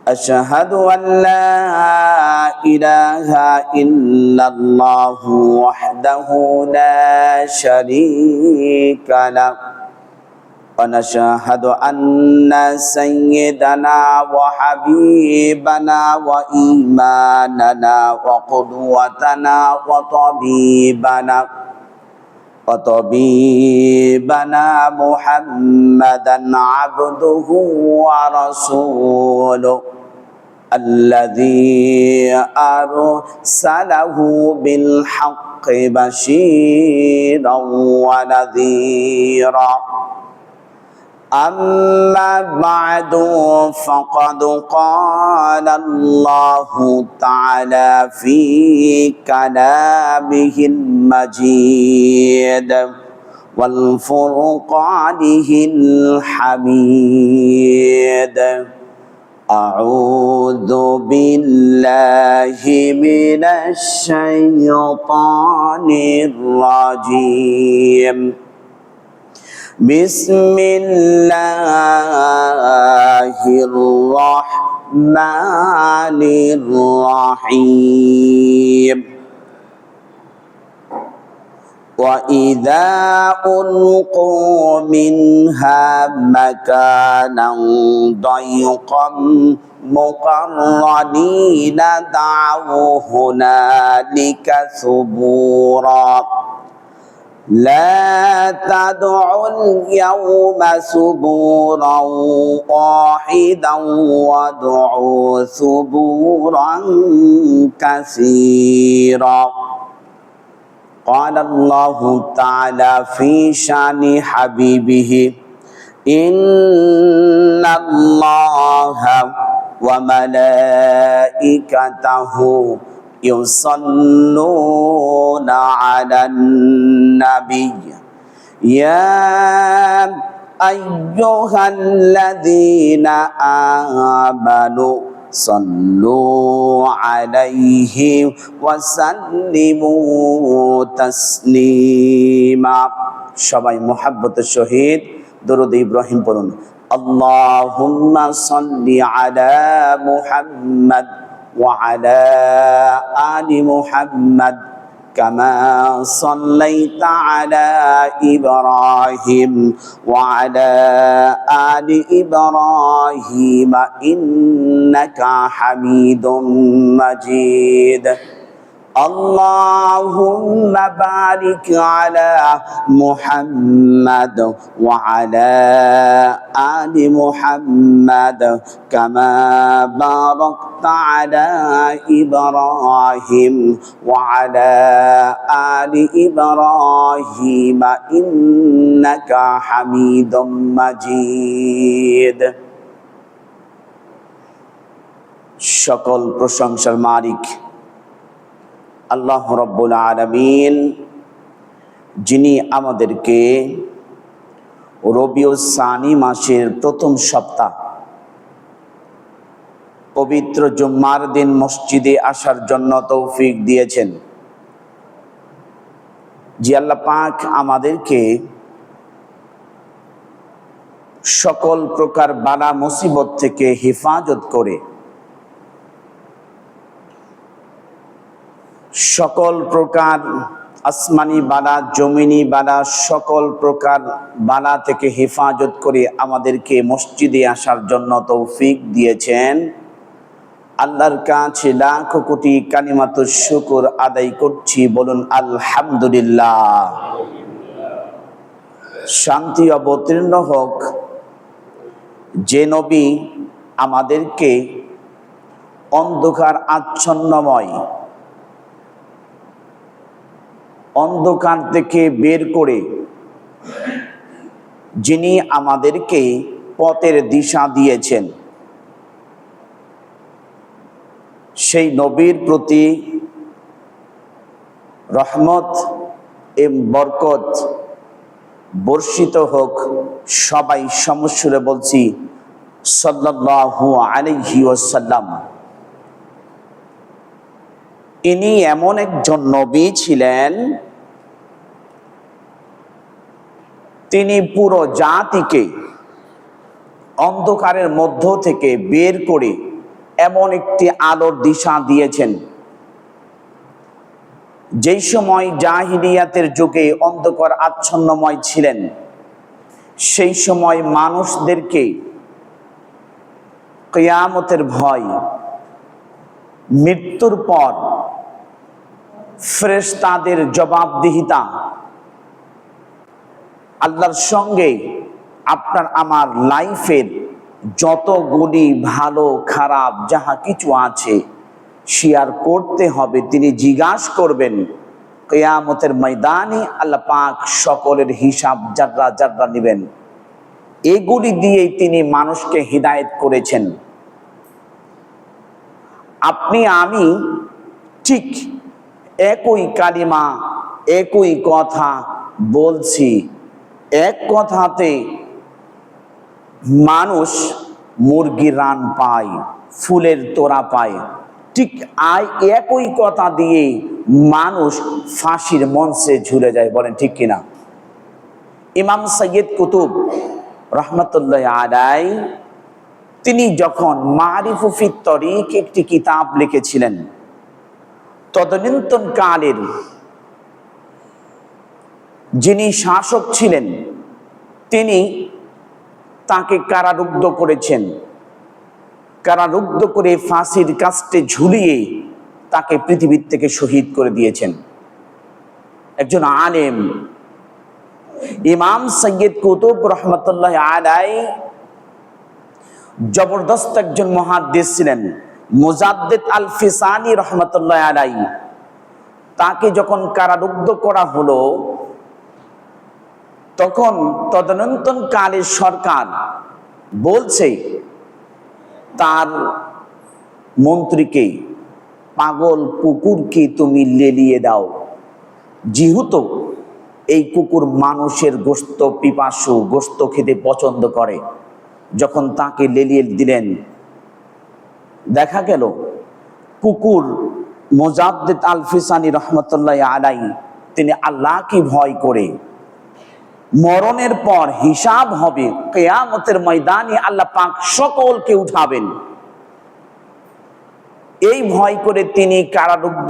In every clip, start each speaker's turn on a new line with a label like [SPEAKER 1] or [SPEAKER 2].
[SPEAKER 1] أشهد أن لا إله إلا الله وحده لا شريك له ونشهد أن سيدنا وحبيبنا وإيماننا وقدوتنا وطبيبنا محمدا عبده ورسوله الذي أرسله بالحق بشيرا ونذيرا أما بعد فقد قال الله تعالى في كلامه المجيد والفرقانه الحميد أعوذ بالله من الشيطان الرجيم بسم الله الرحمن الرحيم وإذا ألقوا منها مكانا ضيقا مقرنين دعوا هنالك ثبورا لا تدعوا اليوم ثبورا واحدا وادعوا ثبورا كثيرا قال الله تعالى في شأن حبيبه إن الله وملائكته يصلون على النبي يا أيها الذين آمنوا صلوا عليه وسلموا تسليما সবাই মুহাব্বতের সহিত দরুদ ইব্রাহিম পড়ুন আল্লাহুম্মা সাল্লি আলা মুহাম্মাদ وعلى آل محمد كما صليت على إبراهيم وعلى آل إبراهيم إنك حميد مجيد اللهم بارك على محمد وعلى آل محمد كما باركت على إبراهيم وعلى آل إبراهيم إنك حميد مجيد সকল প্রশংসার মালিক আল্লাহ রাব্বুল আলামিন, যিনি আমাদেরকে রবিউল সানি মাসের প্রথম সপ্তাহ পবিত্র জুম্মার দিন মসজিদে আসার জন্য তৌফিক দিয়েছেন। যে আল্লাহ পাক আমাদেরকে সকল প্রকার বালা মুসিবত থেকে হেফাজত করে সকল প্রকার আসমানি বালা জমিনি বালা সকল প্রকার বালা থেকে হেফাজত করে আমাদেরকে মসজিদে আসার জন্য তৌফিক দিয়েছেন। আল্লাহর কাছে লাখ কোটি কালিমাতুশ শুকর আদায় করছি, বলুন আলহামদুলিল্লাহ। শান্তি অবতীর্ণ হোক যে নবী আমাদেরকে অন্ধকার আচ্ছন্নময় অন্ধকার থেকে বের করে যিনি আমাদেরকে পথের দিশা দিয়েছেন, সেই নবীর প্রতি রহমত এবং বরকত বর্ষিত হোক। সবাই সমস্যরে বলছি সাল্লাল্লাহু আলাইহি ওয়াসাল্লাম। ইনি এমন একজন নবী ছিলেন, তিনি পুরো জাতিকে অন্ধকারের মধ্য থেকে বের করে এমন একটি আলোর দিশা দিয়েছেন। যেই সময় জাহিলিয়াতের যুগে অন্ধকার আচ্ছন্নময় ছিলেন, সেই সময় মানুষদেরকে কিয়ামতের ভয়, মৃত্যুর পর ফেরেশতাদের জবাবদিহিতা, আল্লাহর সঙ্গে আপনার আমার লাইফের যতগুলি ভালো খারাপ যাহা কিছু আছে শেয়ার করতে হবে। তিনি জিজ্ঞাসা করবেন কিয়ামতের ময়দানে, আল্লাহ পাক সকলের হিসাব জাররা জাররা নেবেন। এগুলি দিয়েই তিনি মানুষকে হিদায়েত করেছেন। আপনি আমি ঠিক একই কালিমা, একই কথা বলছি, এক কথাতে মানুষ মুরগির রান পায়, ফুলের তোড়া পায়, ঠিক একই কথা দিয়ে মানুষ ফাঁসির মঞ্চে ঝুলে যায়। বলেন ঠিক কিনা? ইমাম সৈয়দ কুতুব রহমতুল্লাহ আলাইহি তিনি যখন মারিফু ফি তরিক একটি কিতাব লিখেছিলেন, তদানীন্তন কালের যিনি শাসক ছিলেন তিনি তাকে কারারুদ্ধ করেছেন। কারারুদ্ধ করে ফাঁসির কাস্টে ঝুলিয়ে তাকে পৃথিবীর থেকে শহীদ করে দিয়েছেন। একজন আলেম ইমাম সৈয়দ কুতুব রহমতুল্লাহ আলাইহি জবরদস্ত একজন মুহাদ্দিস ছিলেন। মুজাদ্দিদ আল ফিসানি রহমতুল্লাহ আলাইহি তাকে যখন কারারুদ্ধ করা হলো, তখন তদানীন্তন কালের সরকার বলছে তার মন্ত্রীকে, পাগল কুকুরকে তুমি লেলিয়ে দাও, যেহেতু এই কুকুর মানুষের গোশত পিপাসু, গোশত খেতে পছন্দ করে। যখন তাকে লেলিয়ে দিলেন, দেখা গেল কুকুর মুজাদ্দিদ আল ফিসানি রহমতুল্লাহ আলাইহি তিনি আল্লাহকে ভয় করে, মরণের পর হিসাব হবে, কিয়ামতের ময়দানে আল্লাহ পাক সকলকে উঠাবেন, এই ভয় করে তিনি কারারুদ্ধ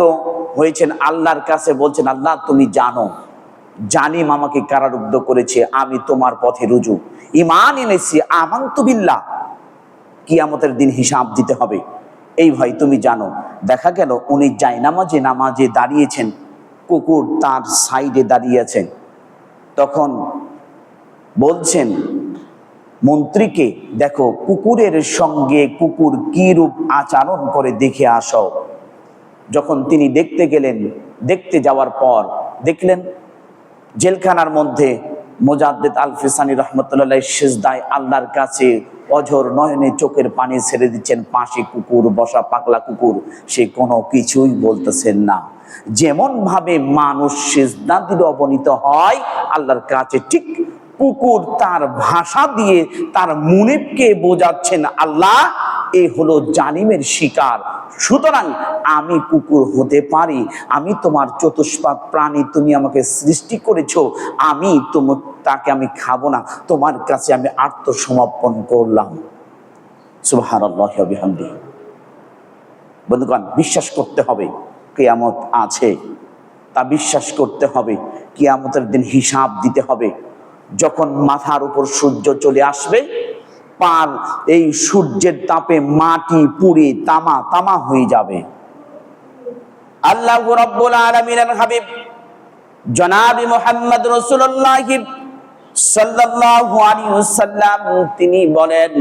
[SPEAKER 1] হয়েছেন। আল্লাহর কাছে বলছেন, আল্লাহ তুমি জানো, জালিম আমাকে কারারুদ্ধ করেছে, আমি তোমার পথে রুজু, ঈমান এনেছি, আমানতু বিল্লাহ, কিয়ামতের দিন হিসাব দিতে হবে, এই ভয় তুমি জানো। দেখা গেল উনি নামাজে দাঁড়িয়েছেন, কুকুর তার সাইডে দাঁড়িয়ে আছেন। তখন বলছেন মন্ত্রীকে, দেখো কুকুরের সঙ্গে কুকুর কি রূপ আচরণ করে, দেখে আসো। যখন তিনি দেখতে গেলেন, দেখতে যাওয়ার পর দেখলেন জেলখানার মধ্যে মুজাদ্দিদ আল ফিসানি রহমতুল্লাহ সিজদায় আল্লাহর কাছে অঝর নয়নে চোখের পানি ছেড়ে দিচ্ছেন। পাশে কুকুর বসা, পাগলা কুকুর, সে কোনো কিছুই বলতেছেন না। যেমন ভাবে মানুষ সিজদা দিলে অবনীত হয় আল্লাহর কাছে, ঠিক কুকুর তার ভাষা দিয়ে তার মুনিবকে বোঝাচ্ছেন, আল্লাহ এ হলো জালিমের শিকার, সুতরাং আমি কুকুর হতে পারি, আমি তোমার চতুষ্পাদ প্রাণী, তুমি আমাকে সৃষ্টি করেছো, আমি তাকে আমি খাবো না, তোমার কাছে আমি আত্মসমর্পণ করলাম। সুবহানাল্লাহি ওয়া বিহামদিহি। বন্ধুগণ, বিশ্বাস করতে হবে কিয়ামত আছে, তা বিশ্বাস করতে হবে। কিয়ামতের দিন হিসাব দিতে হবে। যখন মাথার উপর সূর্য চলে আসবে, পার এই সূর্যের তাপে মাটি পুড়ে তামা তামা হয়ে যাবে। আল্লাহ রাব্বুল আলামিনের হাবিব জনাব মুহাম্মদ রাসূলুল্লাহ সাল্লাল্লাহু আলাইহি ওয়াসাল্লাম তিনি বলেন,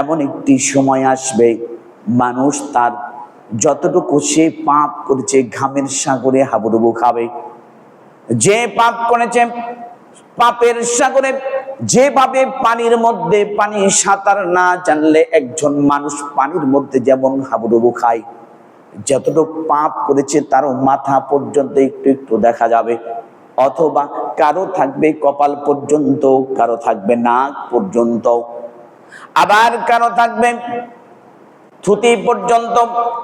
[SPEAKER 1] এমন একটি সময় আসবে মানুষ তার যতটুকু সে পাপ করেছে ঘামের সাগরে হাবুডুবু খাবে। যে পাপ করেছে পাপের সাগরে, যেভাবে পানির মধ্যে পানি সাঁতার না জানলে একজন মানুষ পানির মধ্যে যেমন হাবুডুবু খায়, যতটুকু পাপ করেছে তারও মাথা পর্যন্ত একটু একটু দেখা যাবে, অথবা কারো থাকবে কপাল পর্যন্ত, কারো থাকবে নাক পর্যন্ত, আবার কারো থাকবে থুতি পর্যন্ত,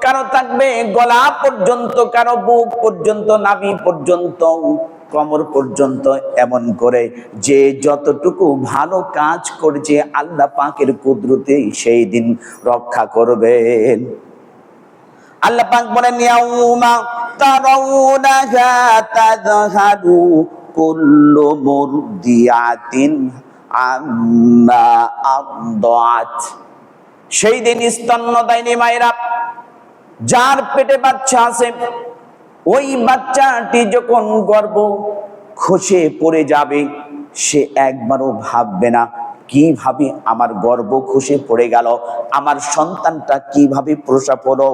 [SPEAKER 1] কারো থাকবে গলা পর্যন্ত, কারো বুক পর্যন্ত, নাভি পর্যন্ত। কোমর পর্যন্ত, এমন করে যে যতটুকু ভালো কাজ করেছে আল্লাহ পাকের কুদরতে সেই দিন রক্ষা করবেন। আল্লাহ পাক বলেন ইয়াউমা তারাউনাহা তাযহালু কুল্লু মুরদিআতিন আম্মা আরদাত। সেই দিন স্তন্যদায়িনী মায়েরা, যার পেটে বাচ্চা আছে, ওই বাচ্চাটি যখন গর্ভ খসে পড়ে যাবে, সে একবারও ভাববে না কিভাবে আমার গর্ভ খসে পড়ে গেল, আমার সন্তানটা কিভাবে প্রসব হলো।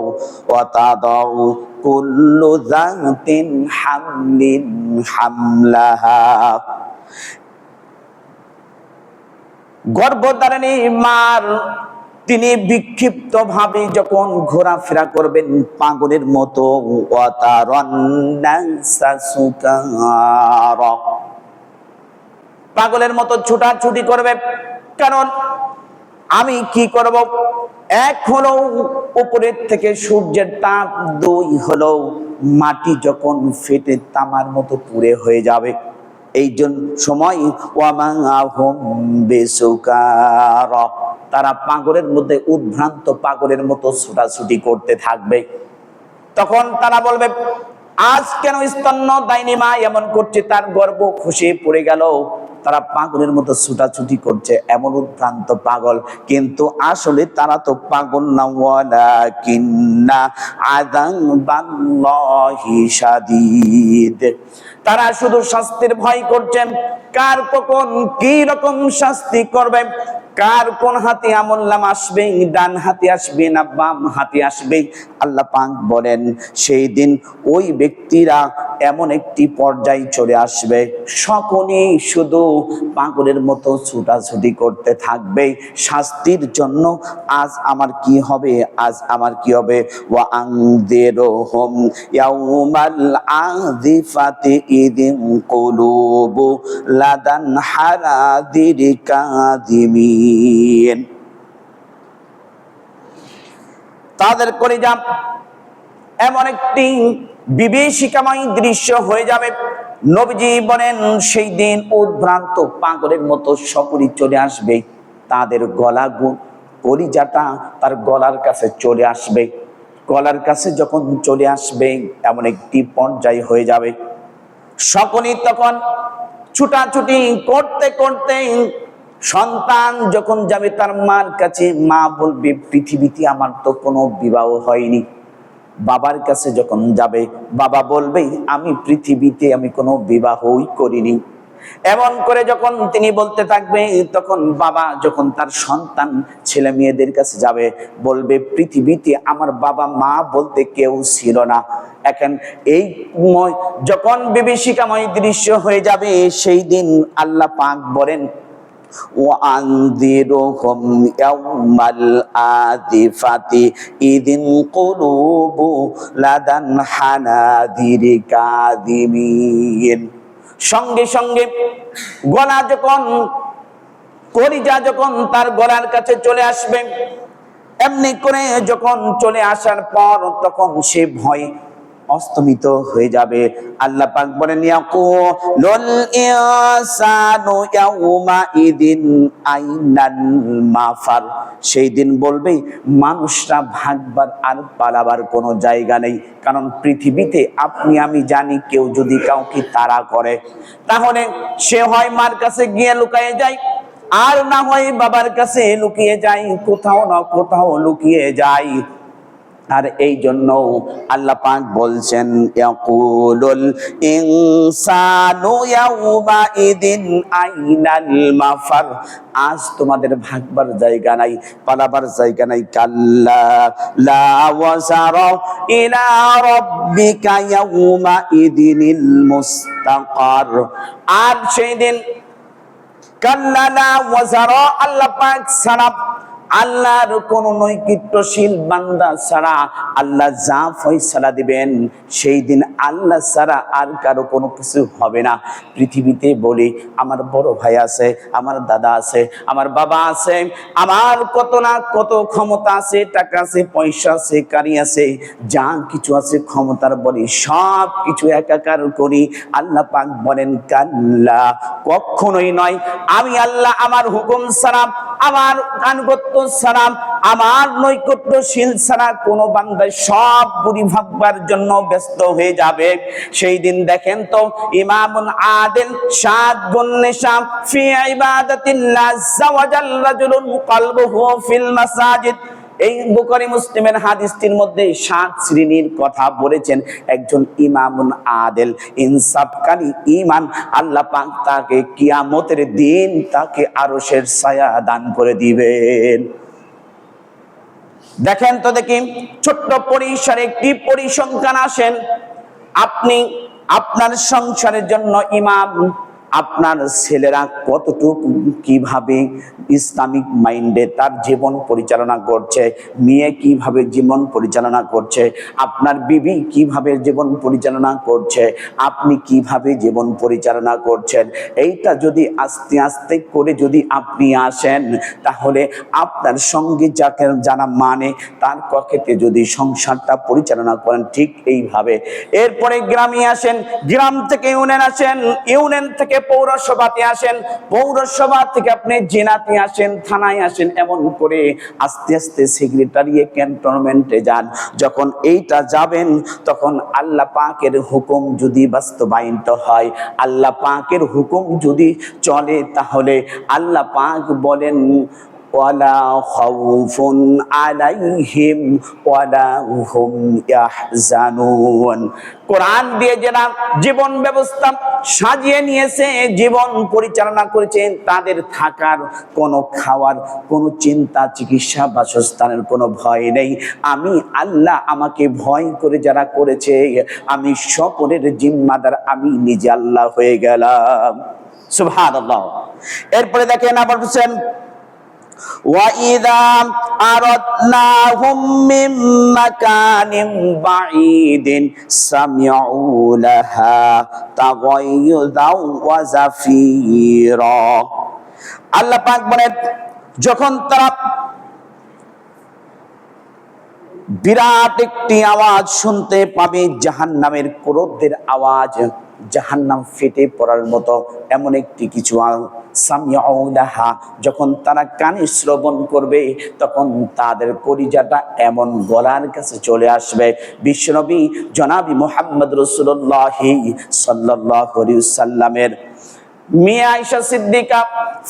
[SPEAKER 1] ওয়াতাদাউ কুল্লু যাতিন হামলিন হামলাহা। গর্ভধারিণী মার তিনি বিক্ষিপ্ত ভাবে যখন ঘোরাফেরা করবেন পাগলের মতো, পাগলের মতো ছুটাছুটি করবে। কারণ আমি কি করব, এক হলো উপরের থেকে সূর্যের তাপ, দুই হলো মাটি যখন ফেটে তামার মতো পুড়ে হয়ে যাবে। এই সময় তারা পাগলের মধ্যে উদ্ভ্রান্ত পাগলের মতো ছোটাছুটি করতে থাকবে। তখন তারা বলবে, আজ কেন স্তন্যদায়িনী মা এমন করছে, তার গর্ভ খসে পড়ে গেল। তারা পাগলের মতো ছুটাছুটি করছে, এমন উদ্ভ্রান্ত পাগল, কিন্তু আসলে তারা তো পাগল না। ওয়ালাকিন্না আযাবাল্লাহি শাদীদ। তারা শুধু শাস্তির ভয় করছেন, কার কখন কি রকম শাস্তি করবে, কার কোন হাতে আমলনামা আসবে, ডান হাতে আসবে না বাম হাতে আসবে। আল্লাহ পাক বলেন সেই দিন ওই ব্যক্তিরা এমন একটি পর্যায়ে চলে আসবে, সকলেই শুধু পাগলের মতো ছুটাছুটি করতে থাকবে শাস্তির জন্য। আজ আমার কি হবে, আজ আমার কি হবে। ওয়া আনযিরহুম ইয়াউমাল আযিফাতি ইদিন কুলুবু লাদান হানাদির কাযিমিন। তাদের কলিজা এমন একটি বিভীষিকাময় দৃশ্য হয়ে যাবে। নবীজি বলেন সেই দিন উদ্ভ্রান্ত পাগলের মতো সকলেই চলে আসবে, তাদের গলা কলিজাটা তার গলার কাছে চলে আসবে। গলার কাছে যখন চলে আসবে এমন একটি পর্যায় হয়ে যাবে, সকলেই তখন ছুটাছুটি করতে করতে সন্তান যখন যাবে তার মার কাছে, মা বলবে পৃথিবীতে আমার তো কোনো বিবাহ হয়নি। বাবার কাছে যখন যাবে, বাবা বলবে আমি পৃথিবীতে আমি কোনো বিবাহই করিনি। এমন করে যখন তিনি বলতে থাকবে, তখন বাবা যখন তার সন্তান ছেলে মেয়েদের কাছে যাবে, বলবে পৃথিবীতে আমার বাবা মা বলতে কেউ ছিল না। এখন এই যখন বিভীষিকাময় দৃশ্য হয়ে যাবে, সেই দিন আল্লাহ পাক বলেন وأنذرهم يوم الآزفة إذ القلوب لدى الحناجر كاظمين। সঙ্গে সঙ্গে গলা যখন কলিজা যখন তার গলার কাছে চলে আসবে, এমনি করে যখন চলে আসার পর তখন সে ভয় অস্তমিত হয়ে যাবে। আল্লাহ পাক বলেন ইয়াকুলুল ইনসানু ইয়াউমা ইদিন আইনাল মাফার। সেই দিন বলবে মানুষরা ভাগবার আর পালাবার কোনো জায়গা নেই। কারণ পৃথিবীতে আপনি আমি জানি কেউ যদি কাউকে তাড়া করে, তাহলে সে হয় মার কাছে গিয়ে লুকিয়ে যায়, আর না হয় বাবার কাছে লুকিয়ে যায়, কোথাও না কোথাও লুকিয়ে যায়। আর এই জন্য আল্লাহ পাক বলছেন ইয়াকুলুল ইনসানু ইয়াউমা ইদিন আইনাল মাফার। আজ তোমাদের ভাগবার জায়গা নাই, পালাবার জায়গা নাই। কাল্লা লা ওয়াজারা ইলা রাব্বিকা ইয়াউমা ইদিনিল মুস্তাকার। আর সেই দিন কাল্লা লা ওয়াজারা, আল্লাহ পাক সারা আল্লাহর কোন নৈকট্যশীল বান্দা ছাড়া আল্লাহ যা ফয়সালা দিবেন সেই দিন আল্লাহ ছাড়া আর কারো কোনো কিছু হবে না। পৃথিবীতে বলি আমার বড় ভাই আছে, আমার দাদা আছে, আমার বাবা আছে, আমার কত না কত ক্ষমতা আছে, টাকা আছে, পয়সা আছে, গাড়ি আছে, যা কিছু আছে ক্ষমতার বলি সব কিছু একাকার করি। আল্লাহ পাক বলেন কাল্লা, কখনোই নয়। আমি আল্লাহ আমার হুকুম ছাড়া, আমার আনুগত্য ছাড়া, আমার নৈকট্যশীল ছাড়া কোন বান্দা সব বুড়ি ভাববার জন্য ব্যস্ত হয়ে যাবে। সেই দিন দেখেন তো ইমামুল আদিল সাত গুন্নিসাম ফি ইবাদাতিল্লাহ আযজা ওয়া জাল্লা রাজুলুন কলবুহু ফিল মাসাজিদ। এই বুখারী মুসলিমের হাদিসটির মধ্যে 7 শ্রেণীর কথা বলেছেন। একজন ইমামুল আদিল, ইনসাফকারী ঈমান, আল্লাহ পাক তাকে কিয়ামতের দিন তাকে আরশের ছায়া দান করে দিবেন। দেখেন তো দেখি ছোট্ট পরিসরে একটি পরিসংখ্যান আসেন। আপনি আপনার সংসারের জন্য ইমাম, আপনার ছেলেরা কতটুকু কিভাবে ইসলামিক মাইন্ডে তার জীবন পরিচালনা করছে, মেয়ে কিভাবে জীবন পরিচালনা করছে, আপনার বিবি কিভাবে জীবন পরিচালনা করছে, আপনি কিভাবে জীবন পরিচালনা করছেন, এইটা যদি আস্তে আস্তে করে যদি আপনি আসেন তাহলে আপনার সঙ্গে যাকে যারা মানে তার পক্ষে যদি সংসারটা পরিচালনা করেন ঠিক এইভাবে। এরপরে গ্রামে আসেন, গ্রাম থেকে ইউনিয়ন আসেন, ইউনিয়ন থেকে পৌরসভাতে আসেন, পৌরসভা থেকে আপনি জেলাতে আসেন, থানায় আসেন, এমন করে আস্তে আস্তে সেক্রেটারিয়ে ক্যান্টনমেন্টে যান। যখন এইটা যাবেন তখন আল্লাহ পাকের হুকুম যদি বাস্তবায়িত হয়, আল্লাহ পাকের হুকুম যদি চলে, তাহলে আল্লাহ পাক বলেন ওয়ালা খাউফুন আলাইহিম ওয়ালা হুম ইয়াহজানুন। কোরআন দিয়ে যারা জীবন ব্যবস্থা সাজিয়ে নিয়েছে, জীবন পরিচালনা করেছেন, তাদের থাকার, কোনো খাওয়ার, কোনো চিন্তা, চিকিৎসা, বাসস্থানের কোনো ভয় নেই। আমি আল্লাহ আমাকে ভয় করে যারা করেছে, আমি সকলের জিম্মাদার, আমি নিজে আল্লাহ হয়ে গেলাম। সুবহানাল্লাহ। এরপরে দেখেন আবার বলছেন وَإِذَا أَرَدْنَاهُمْ مِنْ مَكَانٍ بَعِيدٍ سَمِعُوا لَهَا تَغَيُّظًا وَزَفِيرًا। আল্লাহ পাক বলেন যখন তারা বিরাট একটি আওয়াজ শুনতে পাবে, জাহান্নামের ক্রোধের আওয়াজ, জাহান্নাম ফেটে পড়ার মতো এমন একটি কিছু সামিউলাহা, যখন তারা কানে শ্রবণ করবে তখন তাদের কলিজাটা এমন গলার কাছে চলে আসবে। বিশ্বনবী জনাবি মুহাম্মদ রাসূলুল্লাহ সাল্লাল্লাহু আলাইহি ওয়াসাল্লামের মেয়ে আয়েশা সিদ্দিকা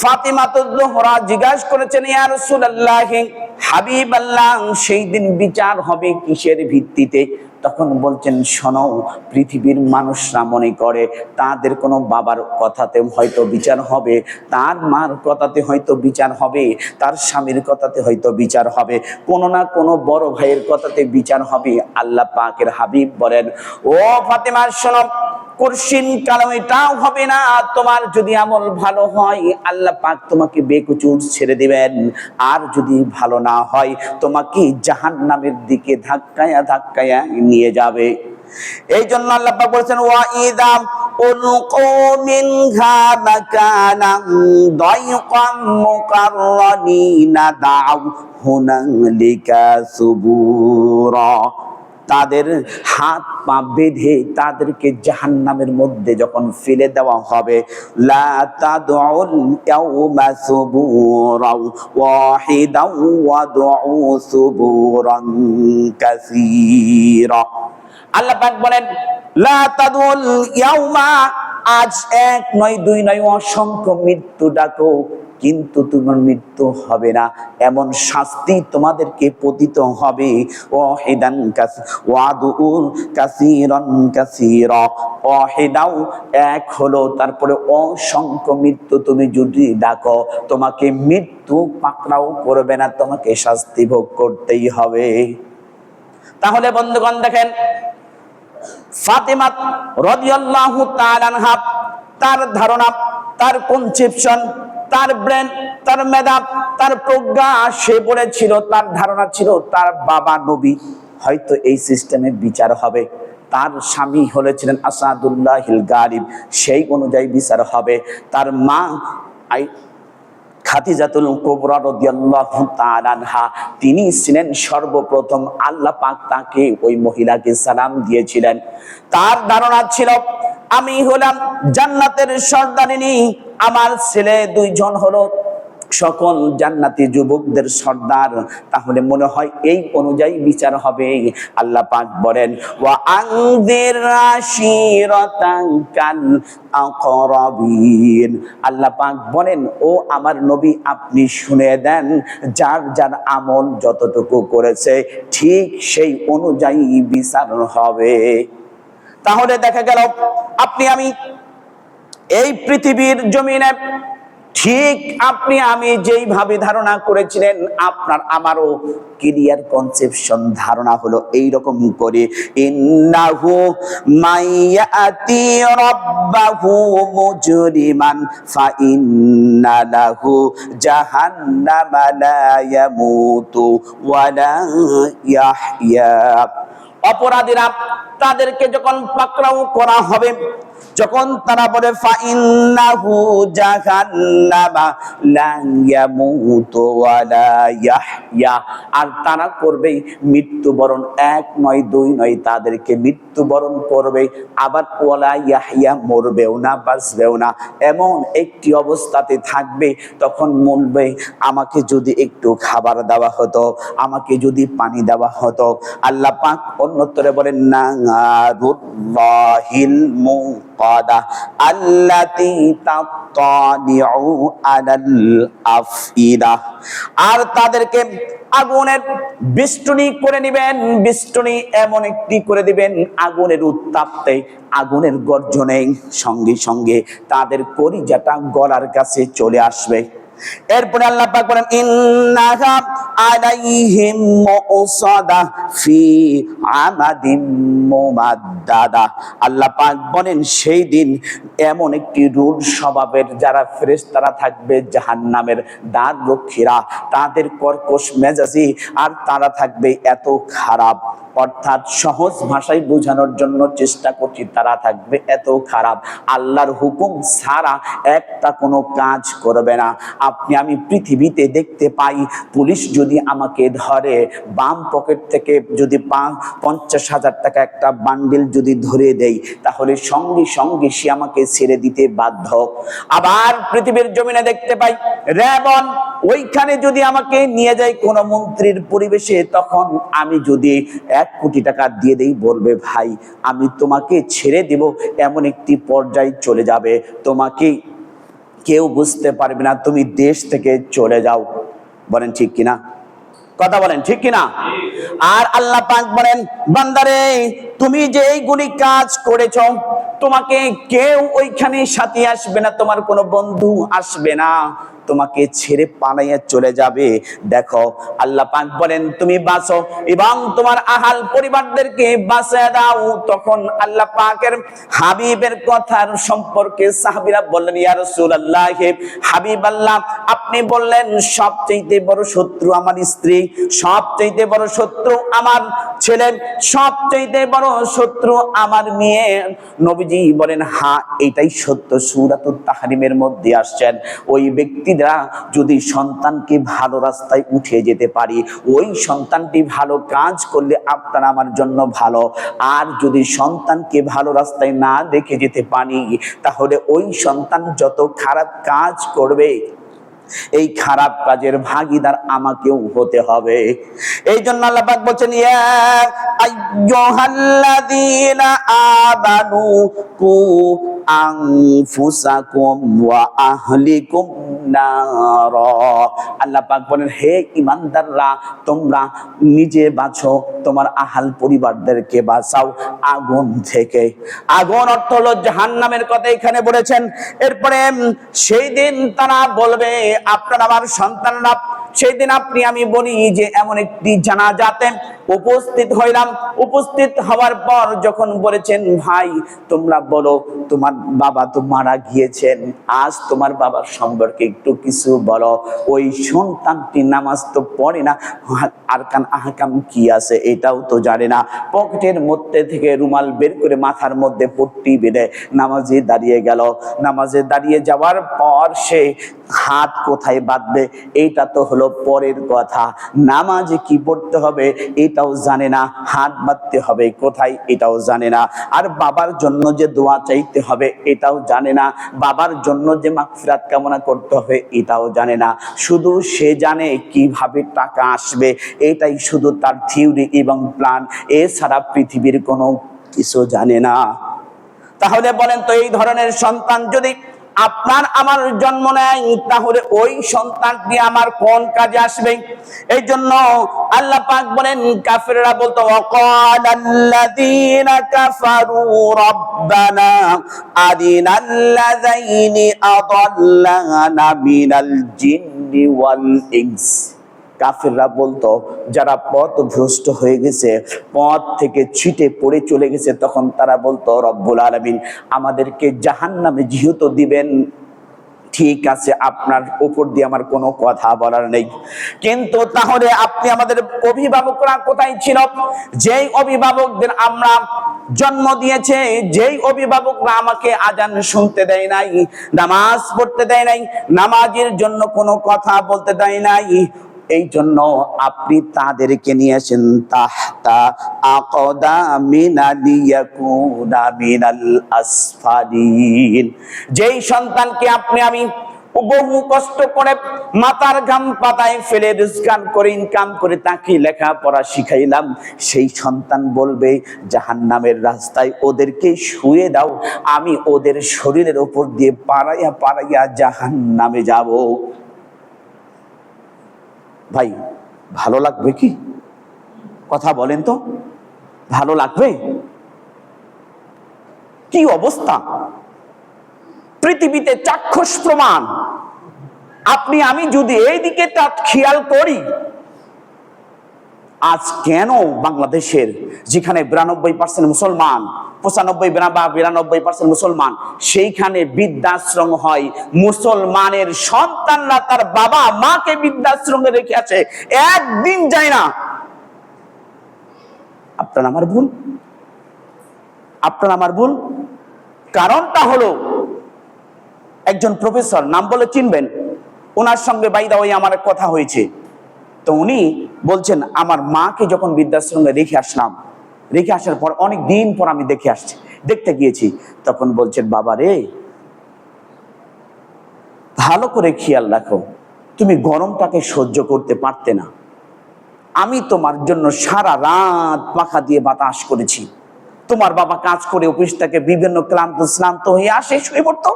[SPEAKER 1] ফাতিমাতুজ জোহরা জিজ্ঞাসা করেছেন, ইয়া রাসূলুল্লাহ, হাবিবাল্লাহ, সেই দিন বিচার হবে কিসের ভিত্তিতে? তখন বলছেন, শোনো, পৃথিবীর মানুষরা মনে করে তাদের কোনো বাবার কথাতে হয়তো বিচার হবে, তার মার কথাতে হয়তো বিচার হবে, তার স্বামীর কথাতে হয়তো বিচার হবে, কোনো না কোনো বড় ভাইয়ের কথাতে বিচার হবে। আল্লাহ পাকের হাবিব বলেন, ও ফাতেমা শোনো, কুরসিন কালাম এটাও হবে না। তোমার যদি আমল ভালো হয় আল্লাহ পাক তোমাকে বেকুচুর ছেড়ে দিবেন, আর যদি ভালো না হয় তোমাকে জাহান্নামের দিকে ধাক্কায়া ধাক্কায়া নিয়ে যাবে। এই জন্য আল্লাহ পাক বলেছেন, ওয়া ইযা উলকু মিনহা মাকানান দায়কাম মুকাররানিনা দাউ হুনালিকা সুবুরা। তাদের হাত পা বেঁধে তাদেরকে জাহান্নামের মধ্যে যখন ফেলে দেওয়া হবে, লা তাদউল ইয়াউমা সুবুরাও ওয়াহিদাও ওয়াদউ সুবুরান কাসীরা। আল্লাহ পাক বলেন, লা তাদউল ইয়াউমা, আজ এক নয়, দুই নয়, অসংখ্য মৃত্যু ডাকো, কিন্তু তোমার মৃত্যু হবে না, এমন শাস্তি তোমাদেরকে পতিত হবে। ওয়াহিদান ওয়াদুল কাসীরান কাসীরা, ওয়াহিদাও এক হলো, তারপরে অসংখ্য মৃত্যু তুমি যদি ডাকো তোমাকে মৃত্যু পাকড়াও করবে না, তোমাকে শাস্তি ভোগ করতেই হবে। তাহলে বন্ধুগণ দেখেন, ফাতেমা রাদিয়াল্লাহু তাআলা আনহা, তার ধারণা, তার কনসেপশন, তার ব্রেন, তার মেধা, তার প্রজ্ঞা, সে বলেছিল, তার ধারণা ছিল তার বাবা নবী, হয়তো এই সিস্টেমে বিচার হবে। তার স্বামী হলেছিলেন আসাদুল্লাহিল গালিব, সেই অনুযায়ী বিচার হবে। তার মা খাদিজাতুল কুবরা রাদিয়াল্লাহু তাআলা আনহা, তিনি ছিলেন সর্বপ্রথম, আল্লাহ পাক তাকে ওই মহিলাকে সালাম দিয়েছিলেন। তার ধারণা ছিল আমি হলাম জান্নাতের সর্দারিনী, আমার ছেলে দুইজন হলো সকল জান্নাতি যুবকদের সর্দার, তাহলে মনে হয় এই অনুযায়ী বিচার হবে। আল্লাহ পাক বলেন ওয়া আনজির আশিরাতাকাল আকরাবিন, আল্লাহ পাক বলেন ও আমার নবী আপনি শুনে দেন, যার যার আমল যতটুকু করেছে ঠিক সেই অনুযায়ী বিচার হবে। তাহলে দেখা গেল আপনি আমি এই পৃথিবীর জমিনে ঠিক আপনি আমি যেইভাবে ধারণা করেছিলেন, আপনার আমারও ক্লিয়ার কনসেপশন ধারণা হলো এইরকম করে, ইন্নাহু মাইয়াতি রাব্বাহু মুজরিমান ফা ইন্না লাহু জাহান্নামা লা ইয়ামুতু ওয়া লা ইয়াহইয়া। অপরাধীরা তাদেরকে যখন পাকড়াও করা হবে, যখন তারা বলে ফাইন্নাহু জাহান্নামা লা ইয়ামুতু ওয়া লা ইয়াহইয়া, আর তারা করবে মৃত্যুবরণ, এক নয় দুই নয়, তাদেরকে মৃত্যুবরণ করবে, আবার ওয়ালা ইয়াহইয়া, মরবেও না বাঁচবেও না, এমন একটি অবস্থাতে থাকবে। তখন বলবে আমাকে যদি একটু খাবার দেওয়া হতো, আমাকে যদি পানি দেওয়া হতো। আল্লাহ পাক অন্যত্রে বলেন নারুল্লাহিল মুকাদা আল্লাতী তাত্তালিউ আলাল আফইদা, আর তাদেরকে আগুনের বেষ্টনী করে নিবেন, বেষ্টনী এমন একটি করে দিবেন, আগুনের উত্তাপে, আগুনের গর্জনে সঙ্গে সঙ্গে তাদের কলিজাটা গলার কাছে চলে আসবে। এরপরে আল্লাহ পাক বলেন ইন্নাহা আলাইহিম মুসাদা ফি আমাদিম মুমাদ্দাদা, আল্লাহ পাক বলেন সেই দিন এমন একটি রূঢ় স্বভাবের যারা ফেরেশতারা থাকবে জাহান্নামের দ্বার রক্ষীরা, তাদের কর্কশ মেজাজি, আর তারা থাকবে এত খারাপ, অর্থাৎ সহজ ভাষায় বোঝানোর জন্য চেষ্টা করছি, তারা থাকবে এত খারাপ, আল্লাহর হুকুম ছাড়া একটা কোনো কাজ করবে না। আপনি আমি পৃথিবীতে দেখতে পাই, পুলিশ যদি আমাকে ধরে, বাম পকেট থেকে যদি 50,000 টাকা একটা বান্ডিল যদি ধরে দেই, তাহলে সঙ্গে সঙ্গে সে আমাকে ছেড়ে দিতে বাধ্য। আবার পৃথিবীর জমিনে দেখতে পাই রেবন, ওইখানে যদি আমাকে নিয়ে যায় কোনো মন্ত্রীর পরিবেশে, তখন আমি যদি 1 কোটি টাকা দিয়ে দেই, বলবে ভাই আমি তোমাকে ছেড়ে দেব, এমন একটি পর্যায়ে চলে যাবে, তোমাকে কেউ বুঝতে পারবে না, তুমি দেশ থেকে চলে যাও। বলেন ঠিক কিনা? কথা বলেন ঠিক কিনা? আর আল্লাহ পাক বলেন বান্দারে তুমি যে এইগুলি কাজ করেছো, তোমাকে কেউ ওইখানে সাথী আসবে না, তোমার কোনো বন্ধু আসবে না, তোমাকে ছেড়ে পালাইয়া চলে যাবে। দেখো আল্লাহ পাক বলেন তুমি বাঁচো এবং তোমার আহাল পরিবারদেরকে বাঁচিয়ে দাও। তখন আল্লাহ পাকের হাবিবের কথার সম্পর্কে সাহাবীরা বললেন ইয়া রাসূলুল্লাহ, হাবিব আল্লাহ আপনি বললেন সবচেয়ে বড় শত্রু আমার স্ত্রী, সবচেয়ে বড় শত্রু আমার ছেলে, সবচেয়ে বড় শত্রু আমার মেয়ে। নবীজি বলেন হ্যাঁ এটাই সত্য, সূরাতুত তাহরিমের মধ্যে আসছেন ওই ব্যক্তিরা যদি সন্তানকে ভালো রাস্তায় উঠিয়ে যেতে পারি, ওই সন্তানটি ভালো কাজ করলে আপনার আমার জন্য ভালো, আর যদি সন্তানকে ভালো রাস্তায় না দেখে যেতে পারি, তাহলে ওই সন্তান যত খারাপ কাজ করবে এই খারাপ কাজের ভাগীদার আমাকেও হতে হবে। এই জন্য আল্লাহ পাক বলেন ইয়া আইয়ুহাল্লাযীনা আমানু কু আনফুসাকুম ওয়া আহলিকুম নার, আল্লাহ পাক বলেন হে ঈমানদাররা তোমরা নিজে বাঁচো, তোমার আহাল পরিবারদেরকে বাঁচাও আগুন থেকে। আগুন অর্থ হলো জাহান্নামের কথা এখানে বলেছেন। এরপরে সেই দিন তারা বলবে আপনার আমার সন্তানরা, সেই দিন আপনি আমি বলি যে এমন একটি জানাজাতে উপস্থিত হইলাম। উপস্থিত হওয়ার পর যখন বলেছেন, ভাই তোমরা বলো, তোমার বাবা তো মারা গিয়েছেন, আজ তোমার বাবার সম্পর্কে একটু কিছু বলো। ওই সন্তানটি নামাজ তো পড়ে না, আরকান আহকাম কি আছে এটাও তো জানে না। পকেটের মধ্যে থেকে রুমাল বের করে মাথার মধ্যে পট্টি বেঁধে নামাজে দাঁড়িয়ে গেল। নামাজে দাঁড়িয়ে যাওয়ার পর সে হাত কোথায় বাঁধবে এইটা তো হলো পরের কথা। নামাজে কি পড়তে হবে এটাও জানে না, হাত বাঁধতে হবে কোথায় এটাও জানে না। আর বাবার জন্য যে দোয়া চাইতে হবে এটাও জানে না, বাবার জন্য যে মাগফিরাত কামনা করতে হবে এটাও জানে না। শুধু সে জানে কিভাবে টাকা আসবে, এটাই শুধু তার থিওরি এবং প্ল্যান, এছাড়া পৃথিবীর কোনো কিছু জানে না। তাহলে বলেন তো, এই ধরনের সন্তান যদি আপনার আমার জন্ম নেয়, তাহলে ওই সন্তানটি আমার কোন কাজে আসবে? এই জন্য আল্লাহ পাক বলেন, কাফেররা বলতো, ওয়াকালাল্লাযীনা কাফারু রাব্বানা আরিনাল্লাযাইনি আযাল্লানা মিনাল জিন্নি ওয়াল ইনস। কাফেররা বলতো, যারা পথভ্রষ্ট হয়ে গেছে, পথ থেকে ছিটে পড়ে চলে গেছে, তখন তারা বলতো, রব্বুল আলামিন আমাদেরকে জাহান্নামে যেহেতু দিবেন, ঠিক আছে, আপনার উপর দিয়ে আমার কোনো কথা বলার নেই। কিন্তু তাহলে আপনি আমাদের অভিভাবকরা কোথায় ছিল? যেই অভিভাবকদের আমরা জন্ম দিয়েছে, যেই অভিভাবকরা আমাকে আজান শুনতে দেয় নাই, নামাজ পড়তে দেয় নাই, নামাজের জন্য কোনো কথা বলতে দেয় নাই, এই জন্য আপনি তাদেরকে নিয়েছেন তাহতা আকদামিনা লিয়াকুনা মিনাল আসফালিন। যেই সন্তানকে আপনি আমি বহু কষ্ট করে মাথার ঘাম পাতায় ফেলে রোজগার করে ইনকাম করে তাকে লেখাপড়া শিখাইলাম, সেই সন্তান বলবে জাহান্নামের রাস্তায় ওদেরকে শুয়ে দাও, আমি ওদের শরীরের উপর দিয়ে পাড়াইয়া পাড়াইয়া জাহান্নামে যাব। ভাই ভালো লাগবে কি? কথা বলেন তো, ভালো লাগবে? কি অবস্থা! পৃথিবীতে চাক্ষুষ প্রমাণ। আপনি আমি যদি এই দিকে খেয়াল করি, আজ কেন বাংলাদেশের যেখানে 92% মুসলমান, 95-92% মুসলমান, সেইখানে বৃদ্ধাশ্রম হয়, মুসলমানের সন্তানরা তার বাবা মাকে বৃদ্ধাশ্রমে রেখে আছে, একদিন যায় না। আপনার আমার ভুল, আপনার আমার ভুল। কারণটা হলো, একজন প্রফেসর, নাম বলে চিনবেন, ওনার সঙ্গে বাইদা ওই আমার কথা হয়েছে। তো উনি বলছেন, আমার মাকে যখন বৃদ্ধাশ্রমে রেখে আসলাম, রেখে আসার পর অনেক দিন পর আমি দেখতে গিয়েছি, তখন বলছেন, বাবা রে, ভালো করে খেয়াল রাখো, তুমি গরমটাকে সহ্য করতে পারতে না, আমি তোমার জন্য সারা রাত পাখা দিয়ে বাতাস করেছি। তোমার বাবা কাজ করে অফিস থেকে বিভিন্ন ক্লান্ত হয়ে আসে, শুয়ে পড়তো,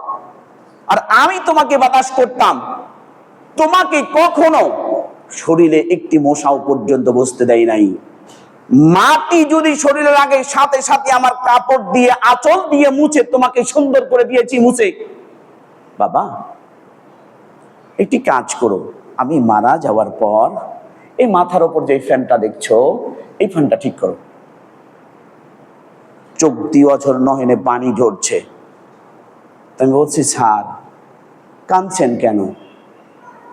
[SPEAKER 1] আর আমি তোমাকে বাতাস করতাম। তোমাকে কখনো শরীরে একটি মশাও পর্যন্ত বসতে দেয় নাই। মাটি যদি শরীরে লাগে, সাথে সাথে আমার কাপড় দিয়ে, আঁচল দিয়ে মুছে তোমাকে সুন্দর করে দিয়েছি, মুছে। বাবা, একটি কাজ করো, আমি মারা যাওয়ার পর এই মাথার উপর যে ফ্যানটা দেখছো, এই ফ্যানটা ঠিক করো। চোখ দিয়ে অঝর নয়নে পানি ঝরছে। আমি বলছি, স্যার কাঁদছেন কেন?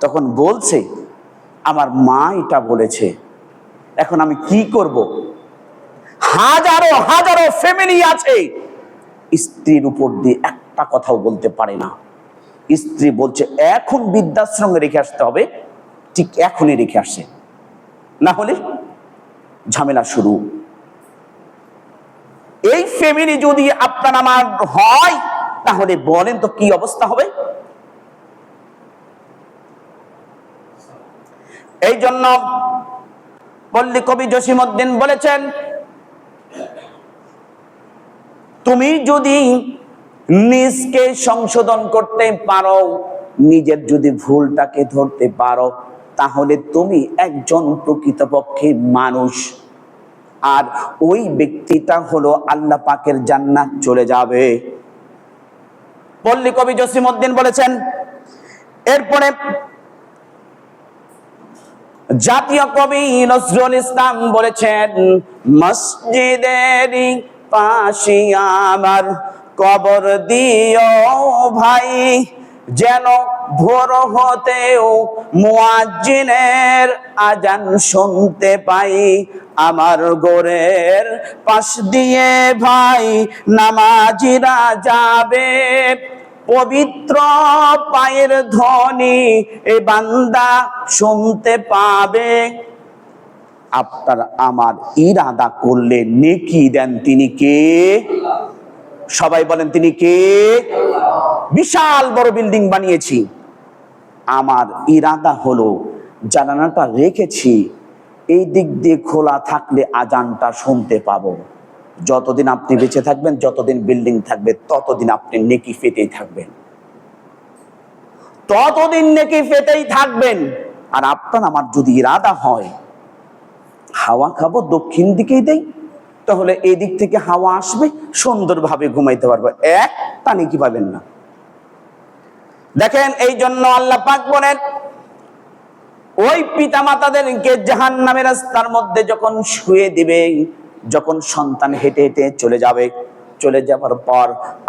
[SPEAKER 1] তখন বলছে, আমার মা এটা বলেছে, এখন আমি কি করব? হাজারো হাজারো ফ্যামিলি আছে, স্ত্রীর উপর দিয়ে একটা কথাও বলতে পারে না। স্ত্রী বলছে এখন বৃদ্ধাশ্রমে রেখে আসতে হবে, ঠিক এখনই রেখে আসে, না হলে ঝামেলা শুরু। এই ফ্যামিলি যদি আপনার আমার হয়, তাহলে বলেন তো কি অবস্থা হবে? এই জন্য পল্লী কবি জসিমউদ্দিন বলেছেন, তুমি যদি নিজকে সংশোধন করতে পারো, নিজের যদি ভুলটাকে ধরতে পারো, তাহলে তুমি একজন প্রকৃতপক্ষে মানুষ, আর ওই ব্যক্তিটা হলো আল্লাহ পাকের জান্নাত চলে যাবে। পল্লী কবি জসিমউদ্দিন বলেছেন। এরপরে জাতীয় কবি নজরুল ইসলাম বলেছেন, মসজিদেরই পাশে আমার কবর দিও ভাই, যেন ভোর হতেও মুয়াজ্জিনের আজান শুনতে পাই। আমার গোরের পাশ দিয়ে ভাই নামাজিরা যাবে, পবিত্র পায়ের ধ্বনি এ বান্দা শুনতে পাবে। আপনার আমার ইরাদা করলে নেকি দেন তিনি কে? সবাই বলেন তিনি কে? বিশাল বড় বিল্ডিং বানিয়েছি, আমার ইরাদা হলো জানালাটা রেখেছি এই দিক দিয়ে খোলা থাকলে আজানটা শুনতে পাবো। যতদিন আপনি বেঁচে থাকবেন, যতদিন বিল্ডিং থাকবে, ততদিন আপনি নেকি পেতেই থাকবেন, ততদিন নেকি পেতেই থাকবেন। আর আপনার আমার যদি ইরাদা হয় হাওয়া খাবো দক্ষিণ দিকেই দেই, তাহলে এই দিক থেকে হাওয়া আসবে, সুন্দরভাবে ঘুমাইতে পারবো, একটা নেকি পাবেন না। দেখেন, এই জন্য আল্লাহ পাক বলেন, ওই পিতা মাতাদেরকে জাহান্নামের রাস্তার মধ্যে যখন শুয়ে দিবে, যখন সন্তান হেঁটে হেঁটে চলে যাবে, চলে যাবার পর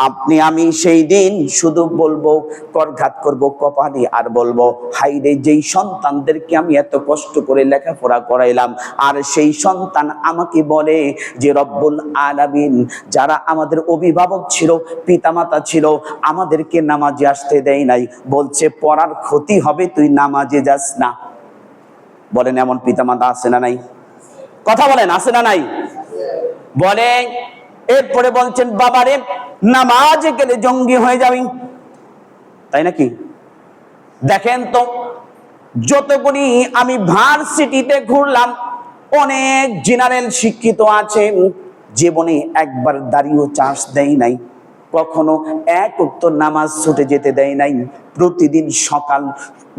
[SPEAKER 1] আপনি আমি সেই দিন শুধু বলবো, করঘাত করব কপালে, আর বলবো, হাই রে, যেই সন্তানদেরকে আমি এত কষ্ট করে লেখাপড়া করাইলাম, আর সেই সন্তান আমাকে বলে যে রব্বুল আলামিন যারা আমাদের অভিভাবক ছিল, পিতামাতা ছিল, আমাদেরকে নামাজে আসতে দেয় নাই, বলছে পড়ার ক্ষতি হবে, তুই নামাজে যাস না। বলেন এমন পিতামাতা আছে না নাই? কথা বলেন, আছে না নাই? বলে এরপরে বলছেন, বাবারে নামাজে গেলে জঙ্গি হয়ে যাবি, তাই নাকি? দেখেন তো, যতগুলি আমি ভার্সিটিতে ঘুরলাম, অনেক জেনারেল শিক্ষিত আছে, জীবনে একবার দাঁড়িয়েও চান্স দেয় নাই, কখনো এক ওয়াক্ত নামাজ ছুটে যেতে দেয় নাই, প্রতিদিন সকাল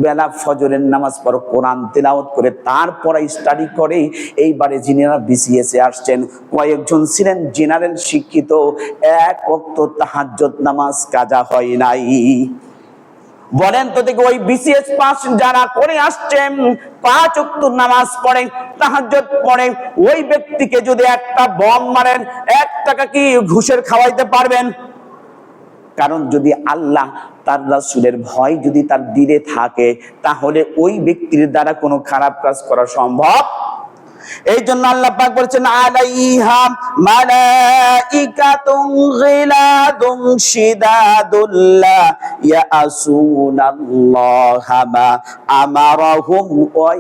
[SPEAKER 1] বেলা ফজরের নামাজ পড়ো, কোরআন তেলাওয়াত করে তারপরে স্টাডি করে। এইবারে যিনারা বিসিএস এ আসছেন, কয়েকজন ছিলেন জেনারেল শিক্ষিত, এক ওয়াক্ত তাহাজ্জুদ নামাজ কাজা হয় নাই। বলেন তো দেখি, ওই বিসিএস পাস যারা করে আসছেন, 5 ওয়াক্ত নামাজ পড়ে, তাহাজ্জুদ পড়ে, ওই ব্যক্তিকে যদি একটা বম মারেন, 1 টাকা কি ঘুষের খাওয়াইতে পারবেন? কারণ যদি আল্লাহ তার রাসূলের ভয় যদি তার দিলে থাকে, তাহলে ওই ব্যক্তির দ্বারা কোনো খারাপ কাজ করা সম্ভব। এই জন্য আল্লাহ পাক বলেছেন, আলাইহা মালাইকাতুন গিলাদুন শিদাদুল লা ইয়াসুনাল্লাহা মা আমারাহুম ওয়া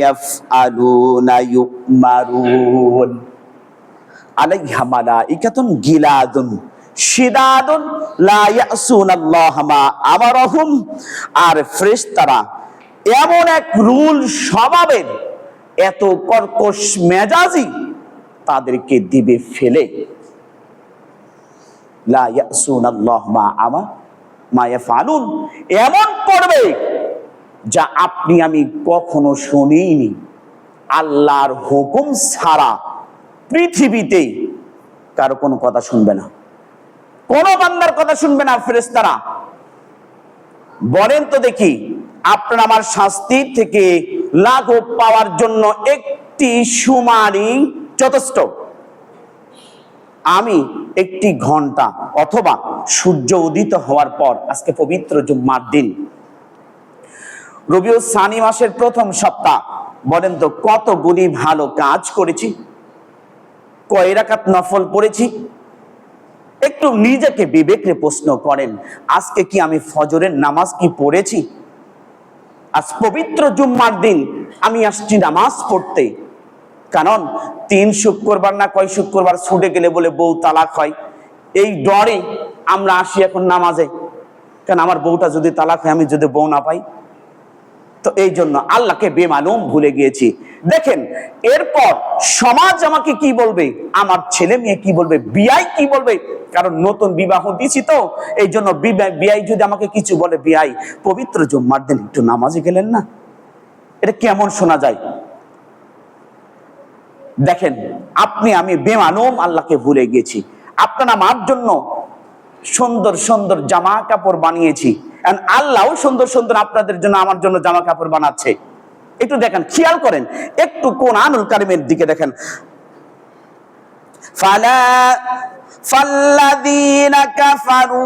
[SPEAKER 1] ইয়াফআলুনা ইউমারুন। আলাইহা মালাইকাতুন গিলাদুন শিদাদুন লা ইয়াসুনাল্লাহা মা আমারাহুম, আর ফেরেশতারা এমন এক রুল স্বভাবের, এত কর্কশ মেজাজি, তাদেরকে দিবে ফেলে। লা ইয়াসুনাল্লাহ মা ইয়াফআলুন, এমন করবে যা আপনি আমি কখনো শুনিনি। আল্লাহর হুকুম ছাড়া পৃথিবীতে কারো কোনো কথা শুনবে না, কোনো বান্দার কথা শুনবে না ফেরেশতারা। বলেন তো দেখি, আপনার আমার শাস্তি থেকে লাঘব পাওয়ার জন্য একটি সুমারি যথেষ্ট। আমি 1 ঘন্টা অথবা সূর্য উদিত হওয়ার পর, আজকে পবিত্র জুম্মার দিন, রবিউল সানি মাসের প্রথম সপ্তাহ, বলেন তো কতগুলি ভালো কাজ করেছি, কয় রাকাত নফল পড়েছি? একটু নিজেকে বিবেকে প্রশ্ন করেন, আজকে কি আমি ফজরের নামাজ কি পড়েছি? আজ পবিত্র জুম্মার দিন আমি আসছি নামাজ পড়তে, কারণ 3 শুক্রবার না কয় শুক্রবার ছুটে গেলে বলে বউ তালাক হয়, এই ডরে আমরা আসি এখন নামাজে। কারণ আমার বউটা যদি তালাক হয়, আমি যদি বউ না পাই, তো এই জন্য আল্লাহকে বেমালুম ভুলে গিয়েছি। দেখেন, এরপর সমাজ আমাকে কি বলবে, আমার ছেলে মেয়ে কি বলবে, বিয়াই কি বলবে, কারণ নতুন বিবাহ দিছি তো, এই জন্য বিয়াই যদি আমাকে কিছু বলে, বিয়াই পবিত্র জুম্মার দিন একটু নামাজে গেলেন না, এটা কেমন শোনা যায়? দেখেন, আপনি আমি বেমালুম আল্লাহকে ভুলে গেছি। আপনারা আমার জন্য সুন্দর সুন্দর জামা কাপড় বানিয়েছি, আল্লাহও সুন্দর সুন্দর আপনাদের জন্য আমার জন্য জামা কাপড় বানাচ্ছে। একটু দেখেন, খেয়াল করেন, একটু কোরআনুল কারীমের দিকে দেখেন। ফাল্লাযীনা কাফারু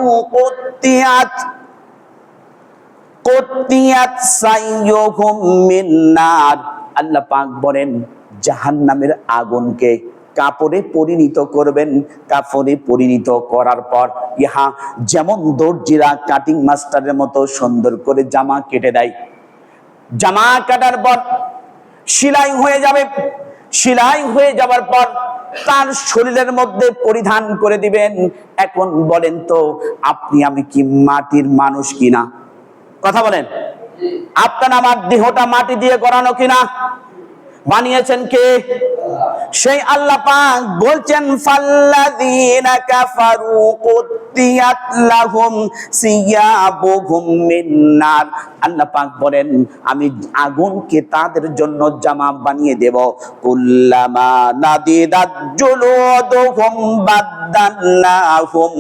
[SPEAKER 1] কুত্তিয়াত সাইয়ুহুম মিন নার। আল্লাহ পাক বলেন জাহান্নামের আগুনকে কাপড়ে পরিণত করবেন। কাপড়ে পরিণত করার পর ইহা যেমন দর্জিরা কাটিং মাস্টারের মতো সুন্দর করে জামা কেটে দেয়, জামা কাটার পর সেলাই হয়ে যাবে। সেলাই হয়ে যাওয়ার পর তার শরীরের মধ্যে পরিধান করে দিবেন। এখন বলেন তো আপনি আমি কি মাটির মানুষ কিনা? কথা বলেন। আপনার আমার দেহটা মাটি দিয়ে গড়ানো কিনা? বানিয়েছেন কে? সেই আল্লাহ পাক বলছেন ফাল্লাযীনা কাফারু কুত্তিয়াত লাহুম সিয়াবুহুম মিন নার। আল্লাহ পাক বলেন আমি আগুনকে তাদের জন্য জামা বানিয়ে দেব। কুল্লামা নাদিদাত জুলুদুহুম বাদদাল্লাহুম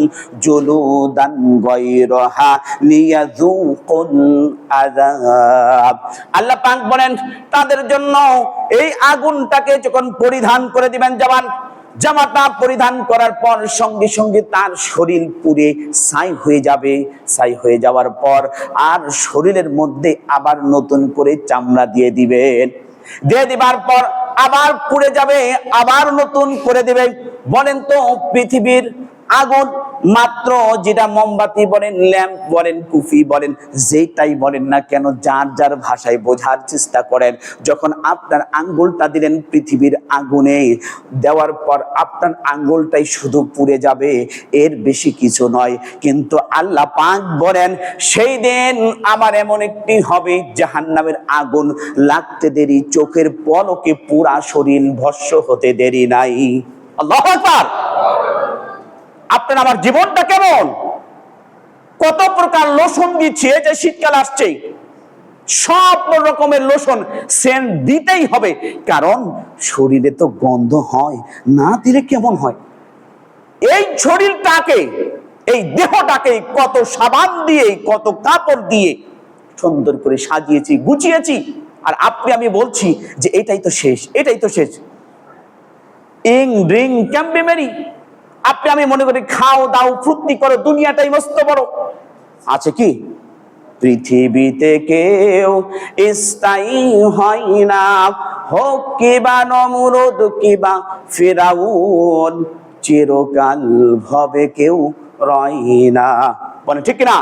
[SPEAKER 1] জুলুদান গায়রাহা লিয়াযুকুল আযাব। আল্লাহ পাক বলেন তাদের জন্য এই আগুনটাকে যখন পরিধান করে দিবেন, জামাটা পরিধান করার পর সঙ্গে সঙ্গে তার শরীর পুড়ে ছাই হয়ে যাবে। ছাই হয়ে যাওয়ার পর আর শরীরের মধ্যে আবার নতুন করে চামড়া দিয়ে দিবেন। দিয়ে দিবার পর আবার পুড়ে যাবে, আবার নতুন করে দিবে। বলেন তো পৃথিবীর আগুন মাত্র যেটা মোমবাতি বলেন, ল্যাম্প বলেন, কুফি বলেন, যেটাই বলেন না কেন, যার যার ভাষায় বোঝার চেষ্টা করেন। যখন আপনার আঙ্গুলটা দিলেন পৃথিবীর আগুনে, দেওয়ার পর আপনার আঙ্গুলটাই শুধু পুড়ে যাবে, এর বেশি কিছু নয়। কিন্তু আল্লাহ পাক বলেন সেই দিন আমার এমন একটি হবে জাহান্নামের আগুন লাগতে দেরি, চোখের পলকে পুরা শরীর ভস্ম হতে দেরি নাই। আল্লাহু আকবার। আপনার আমার জীবনটা কেমন? কত প্রকার লোশন দিচ্ছে, যে শীতকাল আসছে, সব রকমের লোশন সেন্ট দিতেই হবে, কারণ শরীরে তো গন্ধ হয়, না দিলে কেমন হয়? এই শরীরটাকে, এই দেহটাকে কত সাবান দিয়ে, কত কাপড় দিয়ে সুন্দর করে সাজিয়েছি, গুছিয়েছি, আর আপনি আমি বলছি যে এটাই তো শেষ, এটাই তো শেষ। ইং ড্রিং ক্যান বি মেরি। আপনি আমি মনে করি খাও দাও ফুর্তি করো, দুনিয়াটাই মস্ত বড়। আছে কি? পৃথিবীতে কেউ স্থায়ী হয় না, হোক কিবা নমরুদ কিবা ফিরাউন, চিরকাল ভবে কেউ রয় না। বলে ঠিক কিনা?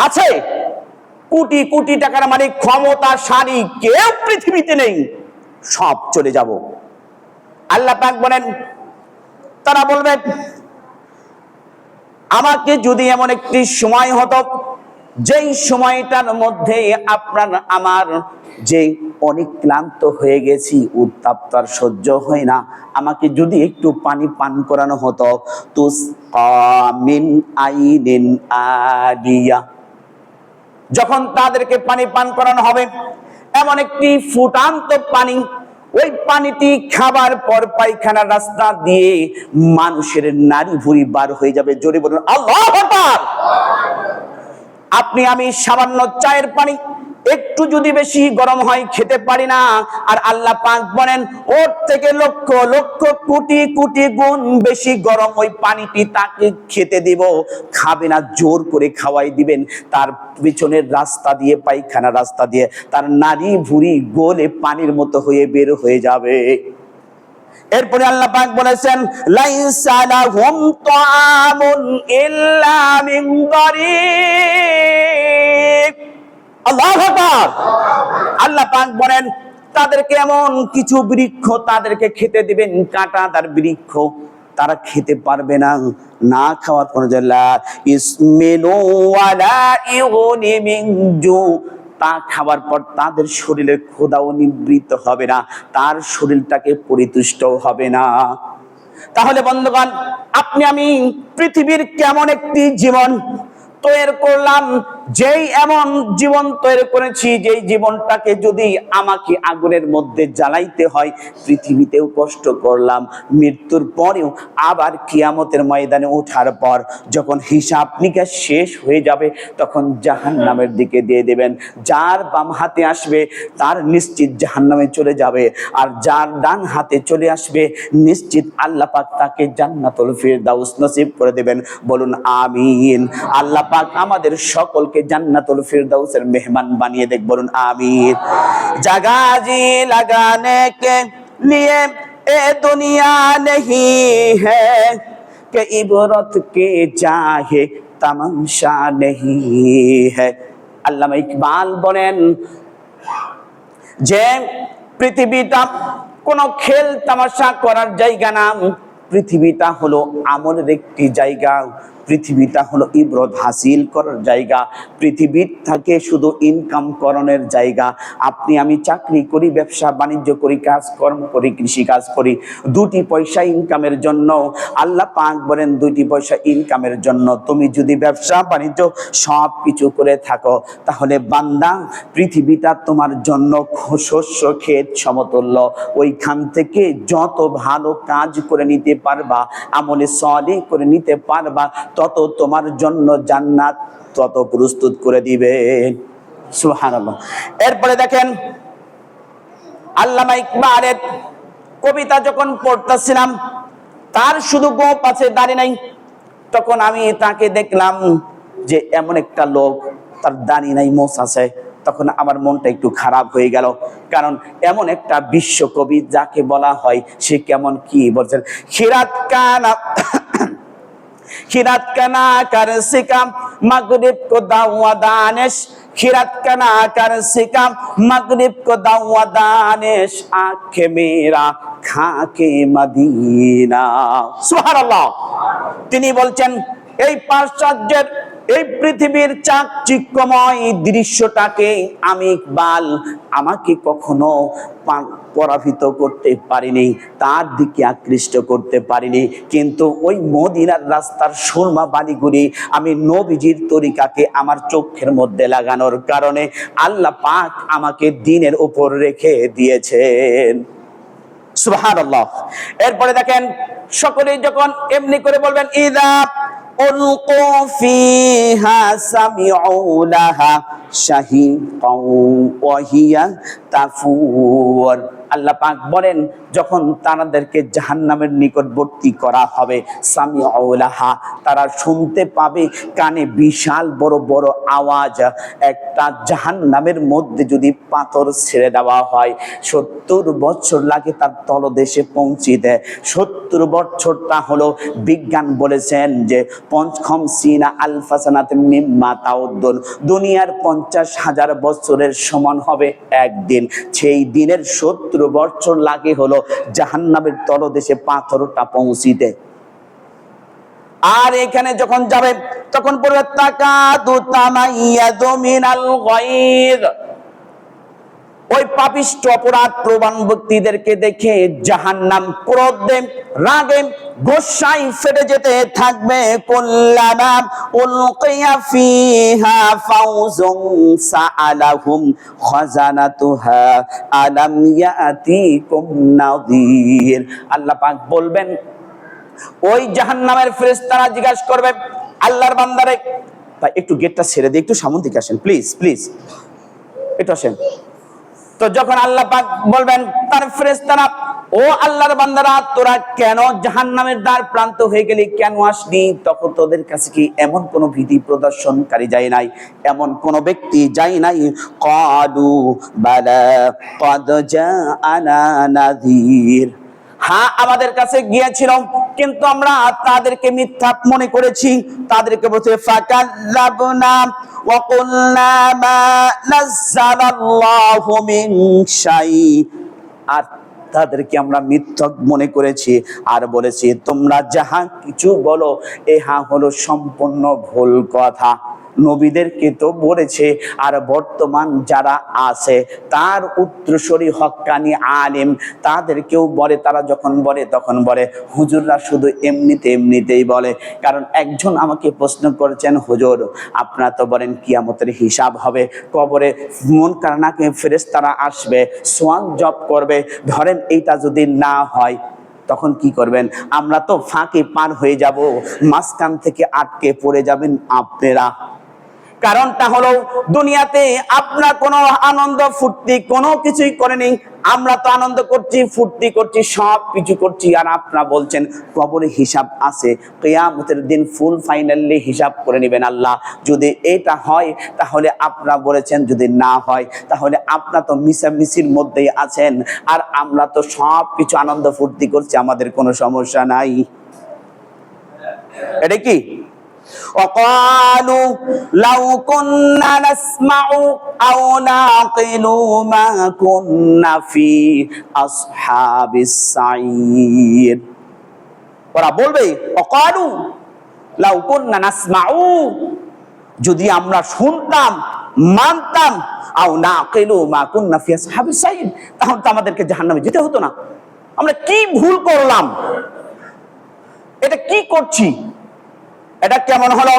[SPEAKER 1] আছে কোটি কোটি টাকার মালিক, ক্ষমতাশালী কেউ পৃথিবীতে নেই, সব চলে যাব। আল্লাহ পাক বলেন তারা বলবে আমাকে যদি এমন একটি সময় হতো যেই সময়টার মধ্যে আপনার আমার যে অনেক ক্লান্ত হয়ে গেছি, উত্তাপ তার সহ্য হয় না, আমাকে যদি একটু পানি পান করানো হতো। তুসকা মিন আইনিন আদিয়া। যখন তাদেরকে পানি পান করানো হবে, এমন একটি ফুটান্ত পানি, ওই পানিটি খাবার পর পায়খানার রাস্তা দিয়ে মানুষের নাড়ি ভুঁড়ি বার হয়ে যাবে। জোরে বলুন আল্লাহু আকবার। আপনি আমি সামান্য চায়ের পানি একটু যদি বেশি গরম হয় খেতে পারি না, আর আল্লাহ পাক বলেন ওর থেকে লক্ষ লক্ষ কোটি কোটি গুণ বেশি গরম ওই পানিটি তাকে খেতে দিব। খাবে না, জোর করে খাওয়াই দিবেন। তার পিছনের রাস্তা দিয়ে, পায়খানা রাস্তা দিয়ে তার নাড়ি ভুঁড়ি গলে পানির মতো হয়ে বের হয়ে যাবে। এরপরে আল্লাহ পাক বলেছেন লাইসা লাহুম তাআমুন ইল্লা মিন দারিক। আল্লাহু আকবার। আল্লাহ পাক বলেন তাদেরকে এমন কিছু বৃক্ষ তাদেরকে খেতে দিবেন, কাঁটাদার বৃক্ষ, তারা খেতে পারবে না। না খাওয়ার কোনো জায়গা ইসমিনু ওয়ালা ইউনি মিন জু। তা খাবার পর তাদের শরীরের ক্ষুধাও নিবৃত্ত হবে না, তার শরীরটাকে পরিতুষ্ট হবে না। তাহলে বন্ধুগণ, আপনি আমি পৃথিবীর কেমন একটি জীবন তৈরি করলাম যেই এমন জীবন তৈরি করেছি, যেই জীবনটাকে যদি আমাকে আগুনের মধ্যে জ্বালাইতে হয়, পৃথিবীতেও কষ্ট করলাম, মৃত্যুর পরেও আবার কিয়ামতের ময়দানে ওঠার পর যখন হিসাব নিকাশ শেষ হয়ে যাবে, তখন জাহান্নামের দিকে দিয়ে দেবেন। যার বাম হাতে আসবে তার নিশ্চিত জাহান্নামে চলে যাবে, আর যার ডান হাতে চলে আসবে নিশ্চিত আল্লাহ পাক তাকে জান্নাতুল ফিরদাউস নসিব করে দেবেন। বলুন আমিন। আল্লাহ পাক আমাদের সকলকে জান্নাতুল ফিরদাউসের মেহমান বানিয়ে দেখ, বলুন আমিন। জাগা জি লাগানে কে লিয়ে এ দুনিয়া নেহি হ্যায় কে ইবরত কে চাহে তামাশা নেহি হ্যায়। আল্লামা ইকবাল বলেন যে পৃথিবীটা কোনো খেল তামাশা করার জায়গা না, পৃথিবীটা হলো আমলের একটি জায়গা, পৃথিবীটা হলো ইবরত হাসিল করার জায়গা, পৃথিবীর থেকে শুধু ইনকাম করণের জায়গা। আপনি আমি চাকরি করি, ব্যবসা বাণিজ্য করি, কাজকর্ম করি, কৃষি কাজ করি, দুটি পয়সা ইনকামের জন্য। আল্লাহ পাক বলেন দুটি পয়সা ইনকামের জন্য তুমি যদি ব্যবসা বাণিজ্য সব কিছু করে থাকো, তাহলে বান্দা পৃথিবীটা তোমার জন্য শস্য ক্ষেত সমতুল্য। ওইখান থেকে যত ভালো কাজ করে নিতে পারবা, আমলে সলিহ করে নিতে পারবা, তত তোমার জন্য জান্নাত তত প্রস্তুত করে দিবে। সুবহানাল্লাহ। এরপরে দেখেন আল্লামা ইকবালের কবিতা যখন পড়তেছিলাম, তার শুধু গোপ আছে, দাড়ি নাই। তখন আমি তাকে দেখলাম যে এমন একটা লোক, তার দাড়ি নাই, মোছ আছে। তখন আমার মনটা একটু খারাপ হয়ে গেল, কারণ এমন একটা বিশ্বকবি যাকে বলা হয় সে কেমন কি বলছেন, খিরাত কানা खिरात कना कर सिकम मगरिब को दावा दानिश, खिरात कना कर सिकम मगरिब को दावा दानिश, आंखें मेरा खाके मदीना। सुबहानाल्लाह। তিনি বলছেন এই পাশ্চাত্যের এই পৃথিবীর চাকচিক্যময় দৃশ্যটাকে আমি ইকবাল আমাকে কখনো পরাভূত করতে পারিনি, তার দিকে আকৃষ্ট করতে পারিনি, কিন্তু ওই মদিনার রাস্তার সুরমা বাড়িগুলি আমি নবীজির তরিকাকে আমার চোখের মধ্যে লাগানোর কারণে আল্লাহ পাক আমাকে দ্বীনের উপর রেখে দিয়েছেন। সুবহানাল্লাহ। এরপরে দেখেন সকলেই যখন এমনি করে বলবেন ইদা উলকু ফিহা সামিউ লাহা শাহিকাও ওয়া হিয়া তাফুর। আল্লাহ পাক বলেন যখন তাদেরকে জাহান্নামের নিকটবর্তী করা হবে, সামিউ লাহা, তারা শুনতে পাবে কানে বিশাল বড় বড় আওয়াজ। একটা জাহান্নামের মধ্যে যদি পাথর ছেড়ে দেওয়া হয় 70 বছর লাগে তার তলদেশে পৌঁছে দেয়। 70 বছরটা হলো বিজ্ঞান বলেছেন যে পঞ্চম সিনা আলফাসানাত মিম্মা তাউদ্দুন, দুনিয়ার 50,000 বছরের সমান হবে একদিন। সেই দিনের 70 বছর লাগে হলো জাহান্নামের তলদেশে পাথরটা পৌঁছিতে। আর এখানে যখন যাবে তখন পড়বে তাকাদু তামাইয়াদু মিনাল গায়র। ওই পাপিষ্ঠ অপরাধ প্রবণ ব্যক্তিদেরকে দেখে জাহান্নাম ক্রোধে রাগে গোসাই ফেটে যেতে থাকবে। কুল্লামা উলকিয়া ফিহা ফাউজুন সাআলাহুম খাজানাতুহা আলাম ইয়াতিকুম নাযীর। আল্লাহ পাক বলবেন ওই জাহান্নামের ফেরেশতারা জিজ্ঞাসা করবে আল্লাহর বান্দারে, ভাই একটু গেটটা ছেড়ে দিয়ে একটু সামনে দিকে আসেন প্লিজ প্লিজ, একটু আসেন। তো যখন আল্লাহ পাক বলবেন তার ফেরেশতারা, ও আল্লাহর বান্দারা তোরা কেন জাহান্নামের দ্বার প্রান্ত হয়ে গেলি, কেন আসলি? তখন তোদের কাছে কি এমন কোন ভীতি প্রদর্শনকারী যায় নাই, এমন কোন ব্যক্তি যায় নাই? ক্বালু বালা ক্বাদ জাআনা নাযীর, হ্যাঁ আমাদের কাছে গিয়েছিল কিন্তু আমরা তাদেরকে মিথ্যা মনে করেছি। তাদেরকে বলছে ফাকাল্লাবনা ওয়া কুলনা মা নাযালাল্লাহু মিন শাই, আর তাদেরকে আমরা মিথ্যক মনে করেছি আর বলেছি তোমরা যাহা কিছু বলো এহা হলো সম্পূর্ণ ভুল কথা। নবীদেরকে তো বলেছে, আর বর্তমান যারা আছে তার উত্তরসূরি হক্কানি আলেম তাদেরকেও বলে, তারা যখন বলে তখন বলে হুজুররা শুধু এমনিতেই বলে। কারণ একজন আমাকে প্রশ্ন করেছেন, হুজুর আপনারা তো বলেন কিয়ামতের হিসাব হবে, কবরে মুনকার নাকির ফেরেশতারা আসবে, সোয়াল জব করবে, ধরেন এইটা যদি না হয় তখন কি করবেন? আমরা তো ফাঁকে পার হয়ে যাব, মাঝখান থেকে আটকে পড়ে যাবেন আপনারা। কারণটা হলো দুনিয়াতে আপনার কোনো আনন্দ ফুর্তি কোনো কিছুই করেনি, আমরা তো আনন্দ করছি, ফুর্তি করছি, সব কিছু করছি, আর আপনারা বলছেন কবরে হিসাব আছে, কিয়ামতের দিন ফুল ফাইনালি হিসাব করে নেবেন আল্লাহ। যদি এটা হয় তাহলে আপনারা বলেছেন, যদি না হয় তাহলে আপনারা তো মিশামিশির মধ্যেই আছেন, আর আমরা তো সব কিছু আনন্দ ফুর্তি করছি, আমাদের কোনো সমস্যা নাই। এটা কি? وقالوا لو كنا نسمع أو نعقل ما كنا في أصحاب السعير। ওরা বলবে وقالوا لو كنا نسمع, যদি আমরা শুনতাম মানতাম, আও নাকিলু মা কুন্না ফি আসহাবিস সাইর, তাহলে তো আমাদেরকে জাহান্নামে যেতে হতো না। আমরা কি ভুল করলাম? এটা কি করছি? এটা কেমন হলো?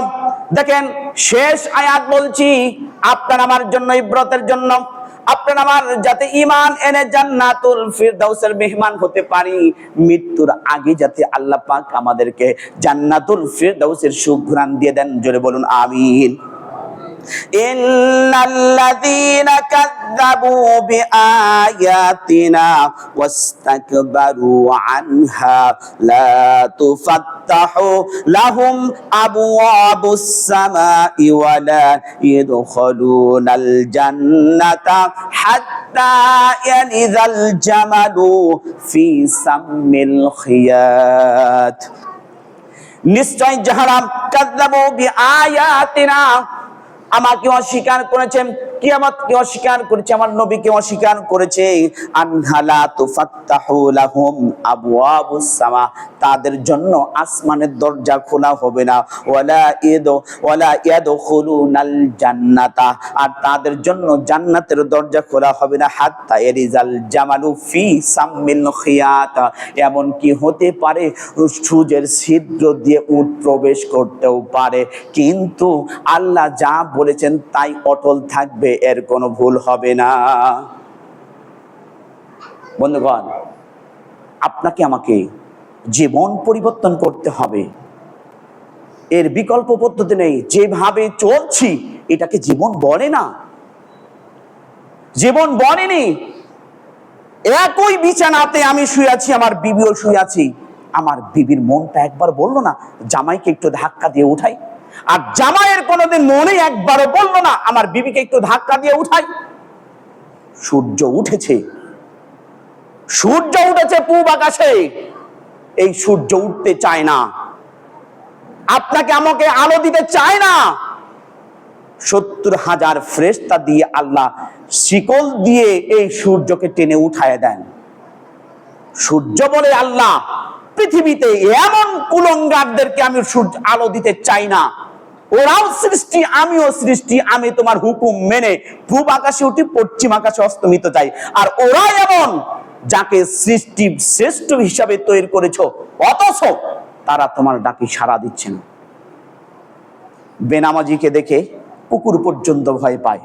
[SPEAKER 1] দেখেন শেষ আয়াত বলছি, আপনার আমার জন্য ইব্রতের জন্য, আপনার আমার যাতে ঈমান এনে জান্নাতুল ফিরদাউসের মেহমান হতে পারি, মৃত্যুর আগে যাতে আল্লাহ পাক আমাদেরকে জান্নাতুল ফিরদাউসের সুঘ্রাণ দিয়ে দেন। জোরে বলুন আমিন। ইন্নাল্লাযীনা কাযযাবু বিআয়াতিনা ওয়াস্তাকবারু আনহা লা তুফাত্তাহু লাহুম আবওয়াবুস সামাই ওয়া লা ইয়াদখুলুনাল জান্নাতা হাত্তা ইয়ালিজাল জামালু ফি সাম্মিল খিয়াত। নিশ্চয় যাহারা কাযযাবু বিআয়াতিনা, আমাকে অস্বীকার করেছে, কিয়ামতকে অস্বীকার করেছে, আমার নবীকে অস্বীকার করেছে, আনহালা তুফাত্তাহু লাহুম আবওয়াবুস সামা, তাদের জন্য আসমানের দরজা খোলা হবে না, ওয়ালা ইয়াদখুলুনাল জান্নাতা, আর তাদের জন্য জান্নাতের দরজা খোলা হবে না, হাত্তা ইয়ারিজাল জামালু ফি সাম্মিল খিয়াত, এমন কি হতে পারে সূর্যের ছিদ্র দিয়ে উট প্রবেশ করতেও পারে, কিন্তু আল্লাহ যা বলেছেন তাই অটল থাকবে, এর কোনো ভুল হবে না। বন্ধুগণ, আপনাকে আমাকে জীবন পরিবর্তন করতে হবে, এর বিকল্প পদ্ধতি নেই। যেভাবে চলছি এটাকে জীবন বলে না, জীবন বলেনি। একই বিছানাতে আমি শুয়ে আছি, আমার বিবিও শুয়ে আছি, আমার বিবির মনটা একবার বললো না জামাইকে একটু ধাক্কা দিয়ে উঠাই, আর জামাইয়ের কোনোদিন মনে একবারও বললো না আমার বিবিকে একটু ধাক্কা দিয়ে উঠাই। সূর্য উঠেছে, সূর্য উঠেছে পূব আকাশে, এই সূর্য উঠতে চায় না, আপনাকে আমাকে আলো দিতে চায় না। 70,000 ফেরেশতা দিয়ে আল্লাহ শিকল দিয়ে এই সূর্যকে টেনে উঠায় দেন। সূর্য বলে আল্লাহ পৃথিবীতে এমন কুলঙ্গারদেরকে আমি সূর্য আলো দিতে চাই না, ওরাও সৃষ্টি আমিও সৃষ্টি, আমি তোমার হুকুম মেনে পূব আকাশে উঠি, পশ্চিম আকাশে অস্তমিত চাই, আর ওরা এমন যাকে সৃষ্টি শ্রেষ্ঠ হিসাবে তৈরি করেছো, অথচ তারা তোমার ডাকে সাড়া দিচ্ছে না। বেনামাজিকে দেখে কুকুর পর্যন্ত ভয় পায়।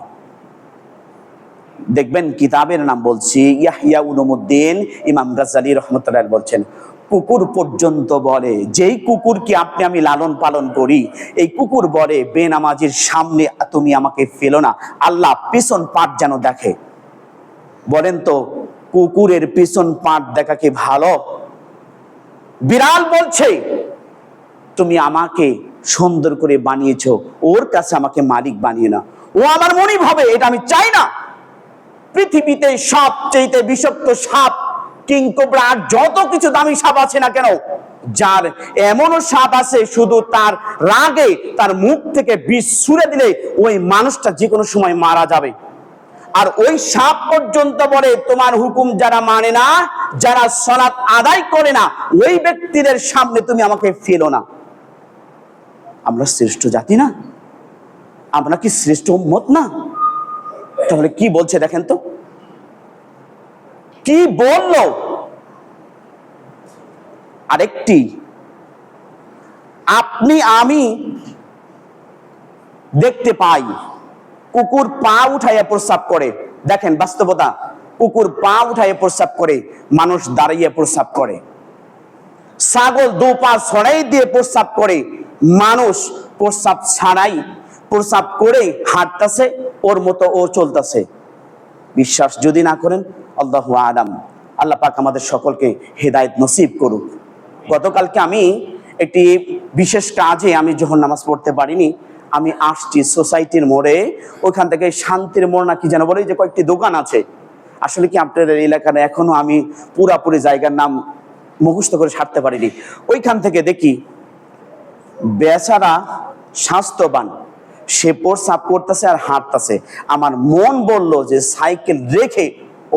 [SPEAKER 1] দেখবেন কিতাবের নাম বলছি, ইয়াহইয়া উলুমুদ্দিন ইমাম গাজ্জালী রাহমাতুল্লাহ বলছেন, কুকুর পর্যন্ত বলে, যেই কুকুরকে আপনি আমি লালন পালন করি, এই কুকুর বলে বেনামাজির সামনে তুমি আমাকে ফেলো না, আল্লাহ পিছন পাট যেন দেখে। বলেন তো কুকুরের পিছন পাট দেখা কি ভালো? বিড়াল বলছে তুমি আমাকে সুন্দর করে বানিয়েছো, ওর কাছে আমাকে মালিক বানিয়ে না, ও আমার মনিব হবে, এটা আমি চাই না। পৃথিবীতে সবচেয়ে বিষাক্ত সাপ কিংকোবরা, আর যত কিছু দামি সাপ আছে না কেন, যার এমনও সাপ আছে শুধু তার রাগে তার মুখ থেকে বিষ ছুঁড়ে দিলে ওই মানুষটা যে কোনো সময় মারা যাবে। আর ওই সাপ পর্যন্ত বলে তোমার হুকুম যারা মানে না, যারা সালাত আদায় করে না, ওই ব্যক্তিদের সামনে তুমি আমাকে ফেলো না। আমরা শ্রেষ্ঠ জাতি না? আমরা কি শ্রেষ্ঠ উম্মত না? তাহলে কি বলছে দেখেন তো, কি বললো। আরেকটি, আপনি আমি দেখতে পাই কুকুর পা উঠাইয়া প্রস্রাব করে। দেখেন বাস্তবতা, কুকুর পা উঠাইয়া প্রস্রাব করে, মানুষ দাঁড়িয়ে প্রস্রাব করে। ছাগল দু পা ছড়াই দিয়ে প্রস্রাব করে, মানুষ প্রস্রাব ছাড়াই প্রস্রাব করে হাঁটতেছে, ওর মতো ও চলতেছে। বিশ্বাস যদি না করেন, আল্লাহু আলাম, আল্লাহ পাক আমাদের সকলকে হেদায়েত নসিব করুক। গতকালকে আমি একটি বিশেষ কাজে আমি যখন নামাজ পড়তে পারিনি, আমি আসছি সোসাইটির মোড়ে, ওইখান থেকে শান্তির মোড় না কি যেন বলে, যে কয়েকটি দোকান আছে। আসলে কি আপনাদের এলাকার এখনো আমি পুরাপুরি জায়গার নাম মুখস্থ করে ছাড়তে পারিনি। ওইখান থেকে দেখি বেচারা স্বাস্থ্যবান, সে প্রস্রাব করতেছে আর হাঁটতেছে। আমার মন বলল যে সাইকেল রেখে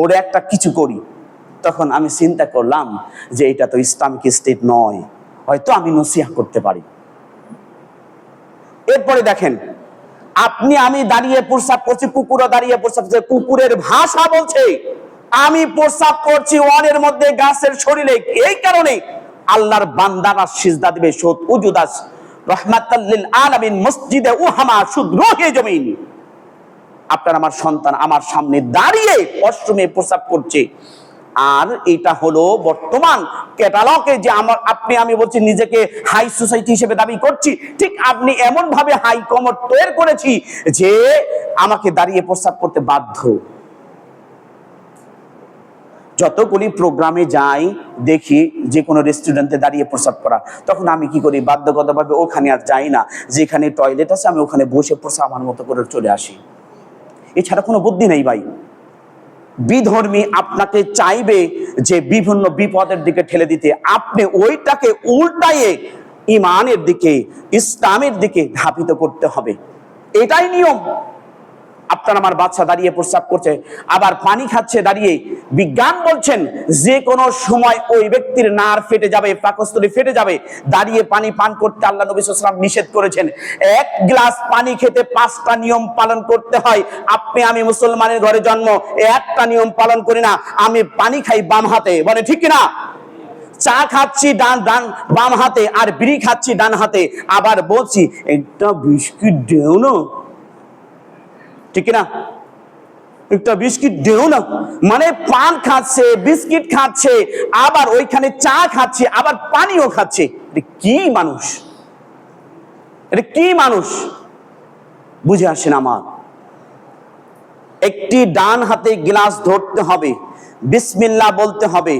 [SPEAKER 1] ওরে একটা কিছু করি। তখন আমি চিন্তা করলাম যে এটা তো ইসলামিক স্টেট নয়, হয়তো আমি নসিহত করতে পারি। এরপরে দেখেন, আপনি আমি দাঁড়িয়ে প্রস্রাব করছি, কুকুরও দাঁড়িয়ে প্রস্রাব করছে। কুকুরের ভাষা বলছে আমি প্রস্রাব করছি ওয়ানের মধ্যে গাছের শরীরে, এই কারণে আল্লাহর বান্দারা সিজদা দিবে সুদ উজুদাস রাহমাতাল লিল আলামিন মসজিদে উহামা সুদরহে জমিন। আপনার আমার সন্তান আমার সামনে দাঁড়িয়ে ওয়াশরুমে প্রস্রাব করছে, আর এটা হলো বর্তমান ক্যাটালগে যে আমার আপনি আমি বলছি নিজেকে হাই সোসাইটি হিসেবে দাবি করছি, ঠিক আপনি এমন ভাবে হাই কমর তৈরি করেছি যে আমাকে দাঁড়িয়ে প্রস্রাব করতে বাধ্য। যতগুলি প্রোগ্রামে যাই দেখি যে কোনো রেস্টুরেন্টে দাঁড়িয়ে প্রস্রাব করা, তখন আমি কি করি, বাধ্যগতভাবে ওখানে আর যাই না, যেখানে টয়লেট আছে আমি ওখানে বসে প্রস্রাব আমার মতো করে চলে আসি। এছাড়া কোনো বুদ্ধি নেই ভাই। বিধর্মী আপনাকে চাইবে যে বিভিন্ন বিপদের দিকে ঠেলে দিতে, আপনি ওইটাকে উল্টায়ে ইমানের দিকে, ইসলামের দিকে ধাবিত করতে হবে। এটাই নিয়ম। আপনার আমার বাচ্চা দাঁড়িয়ে প্রস্রাব করছে, আবার পানি খাচ্ছে দাঁড়িয়ে। বিজ্ঞান বলছেন যে কোনো সময় ওই ব্যক্তির নার ফেটে যাবে, পাকস্থলী ফেটে যাবে। দাঁড়িয়ে পানি পান করতে আল্লাহ নবী সাল্লাল্লাহু আলাইহি ওয়াসাল্লাম নিষেধ করেছেন। এক গ্লাস পানি খেতে 5টা নিয়ম পালন করতে হয়। আপনি আমি মুসলমানের ঘরে জন্ম, একটা নিয়ম পালন করি না। আমি পানি খাই বাম হাতে, বলে ঠিক কিনা? চা খাচ্ছি ডান বাম হাতে, আর বিড়ি খাচ্ছি ডান হাতে। আবার বলছি একটা বিস্কিট দেও না, ঠিক না? একটা বিস্কিট দেও না, মানে পান খাচ্ছে, বিস্কিট খাচ্ছে, আবার ওইখানে চা খাচ্ছে, আবার পানিও খাচ্ছে। এটা কি মানুষ? এটা কি মানুষ? বুঝে আসে না আমার। একটি ডান হাতে গ্লাস ধরতে হবে, বিসমিল্লাহ বলতে হবে,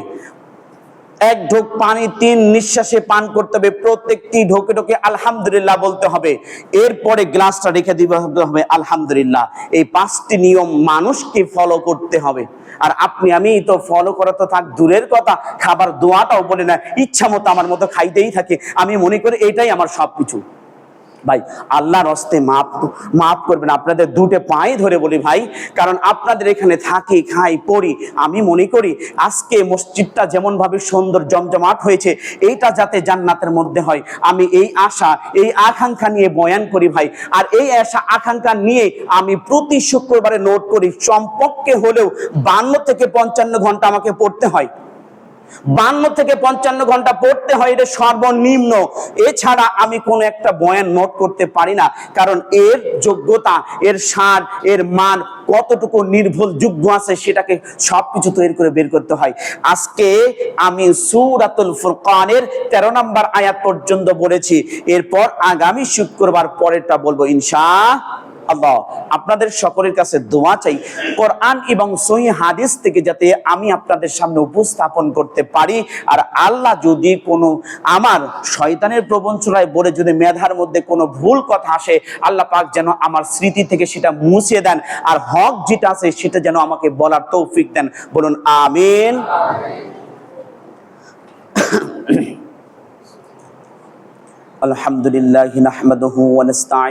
[SPEAKER 1] এক ঢোক পানি 3 নিঃশ্বাসে পান করতে হবে, প্রত্যেকটি ঢোকে ঢোকে আলহামদুলিল্লাহ বলতে হবে, এরপরে গ্লাসটা রেখে দিতে হবে আলহামদুলিল্লাহ। এই 5টি নিয়ম মানুষকে ফলো করতে হবে। আর আপনি আমি তো ফলো করা তো থাক দূরের কথা, খাবার দোয়াটাও বলে না, ইচ্ছা মতো আমার মতো খাইতেই থাকে। আমি মনে করি এটাই আমার সবকিছু। ভাই আল্লাহর হস্তে মাফ করবেন, আপনাদের দুটো পায়ে ধরে বলি ভাই, কারণ আপনাদের এখানে থাকি, খাই, পড়ি। আমি মনে করি আজকে মসজিদটা যেমন ভাবে সুন্দর জমজমাট হয়েছে, এইটা যাতে জান্নাতের মধ্যে হয়, আমি এই আশা এই আকাঙ্ক্ষা নিয়ে বয়ান করি ভাই। আর এই আশা আকাঙ্ক্ষা নিয়ে আমি প্রতি শুক্রবারে নোট করি, সম্পর্কে হলেও 52 থেকে 55 ঘন্টা আমাকে পড়তে হয়। 52 থেকে 55 ঘন্টা পড়তে হয়, এটা সর্বনিম্ন। এছাড়া আমি কোনো একটা বয়ান নোট করতে পারি না, কারণ এর যোগ্যতা, এর সার, এর মান কতটুকু নির্ভরযোগ্য আছে সেটাকে সবকিছু তৈরি করে বের করতে হয়। আজকে আমি সূরাতুল ফুরকানের 13 নম্বর আয়াত পর্যন্ত বলেছি, এরপর আগামী শুক্রবার পরেরটা বলবো ইনশাআল্লাহ। আপনাদের সকলের কাছে দোয়া চাই, কোরআন এবং সহিহ হাদিস থেকে যাতে আমি আপনাদের সামনে উপস্থাপন করতে পারি। আর আল্লাহ যদি কোনো আমার শয়তানের প্রবঞ্চনায় বলে যদি মেধার মধ্যে কোনো ভুল কথা আসে, আল্লাহ পাক যেন আমার স্মৃতি থেকে সেটা মুছিয়ে দেন, আর হক যেটা আছে সেটা যেন আমাকে বলার তৌফিক দেন। বলুন আমিন। আলহামদুলিল্লাহি নাহমাদুহু ওয়া নাস্তাঈন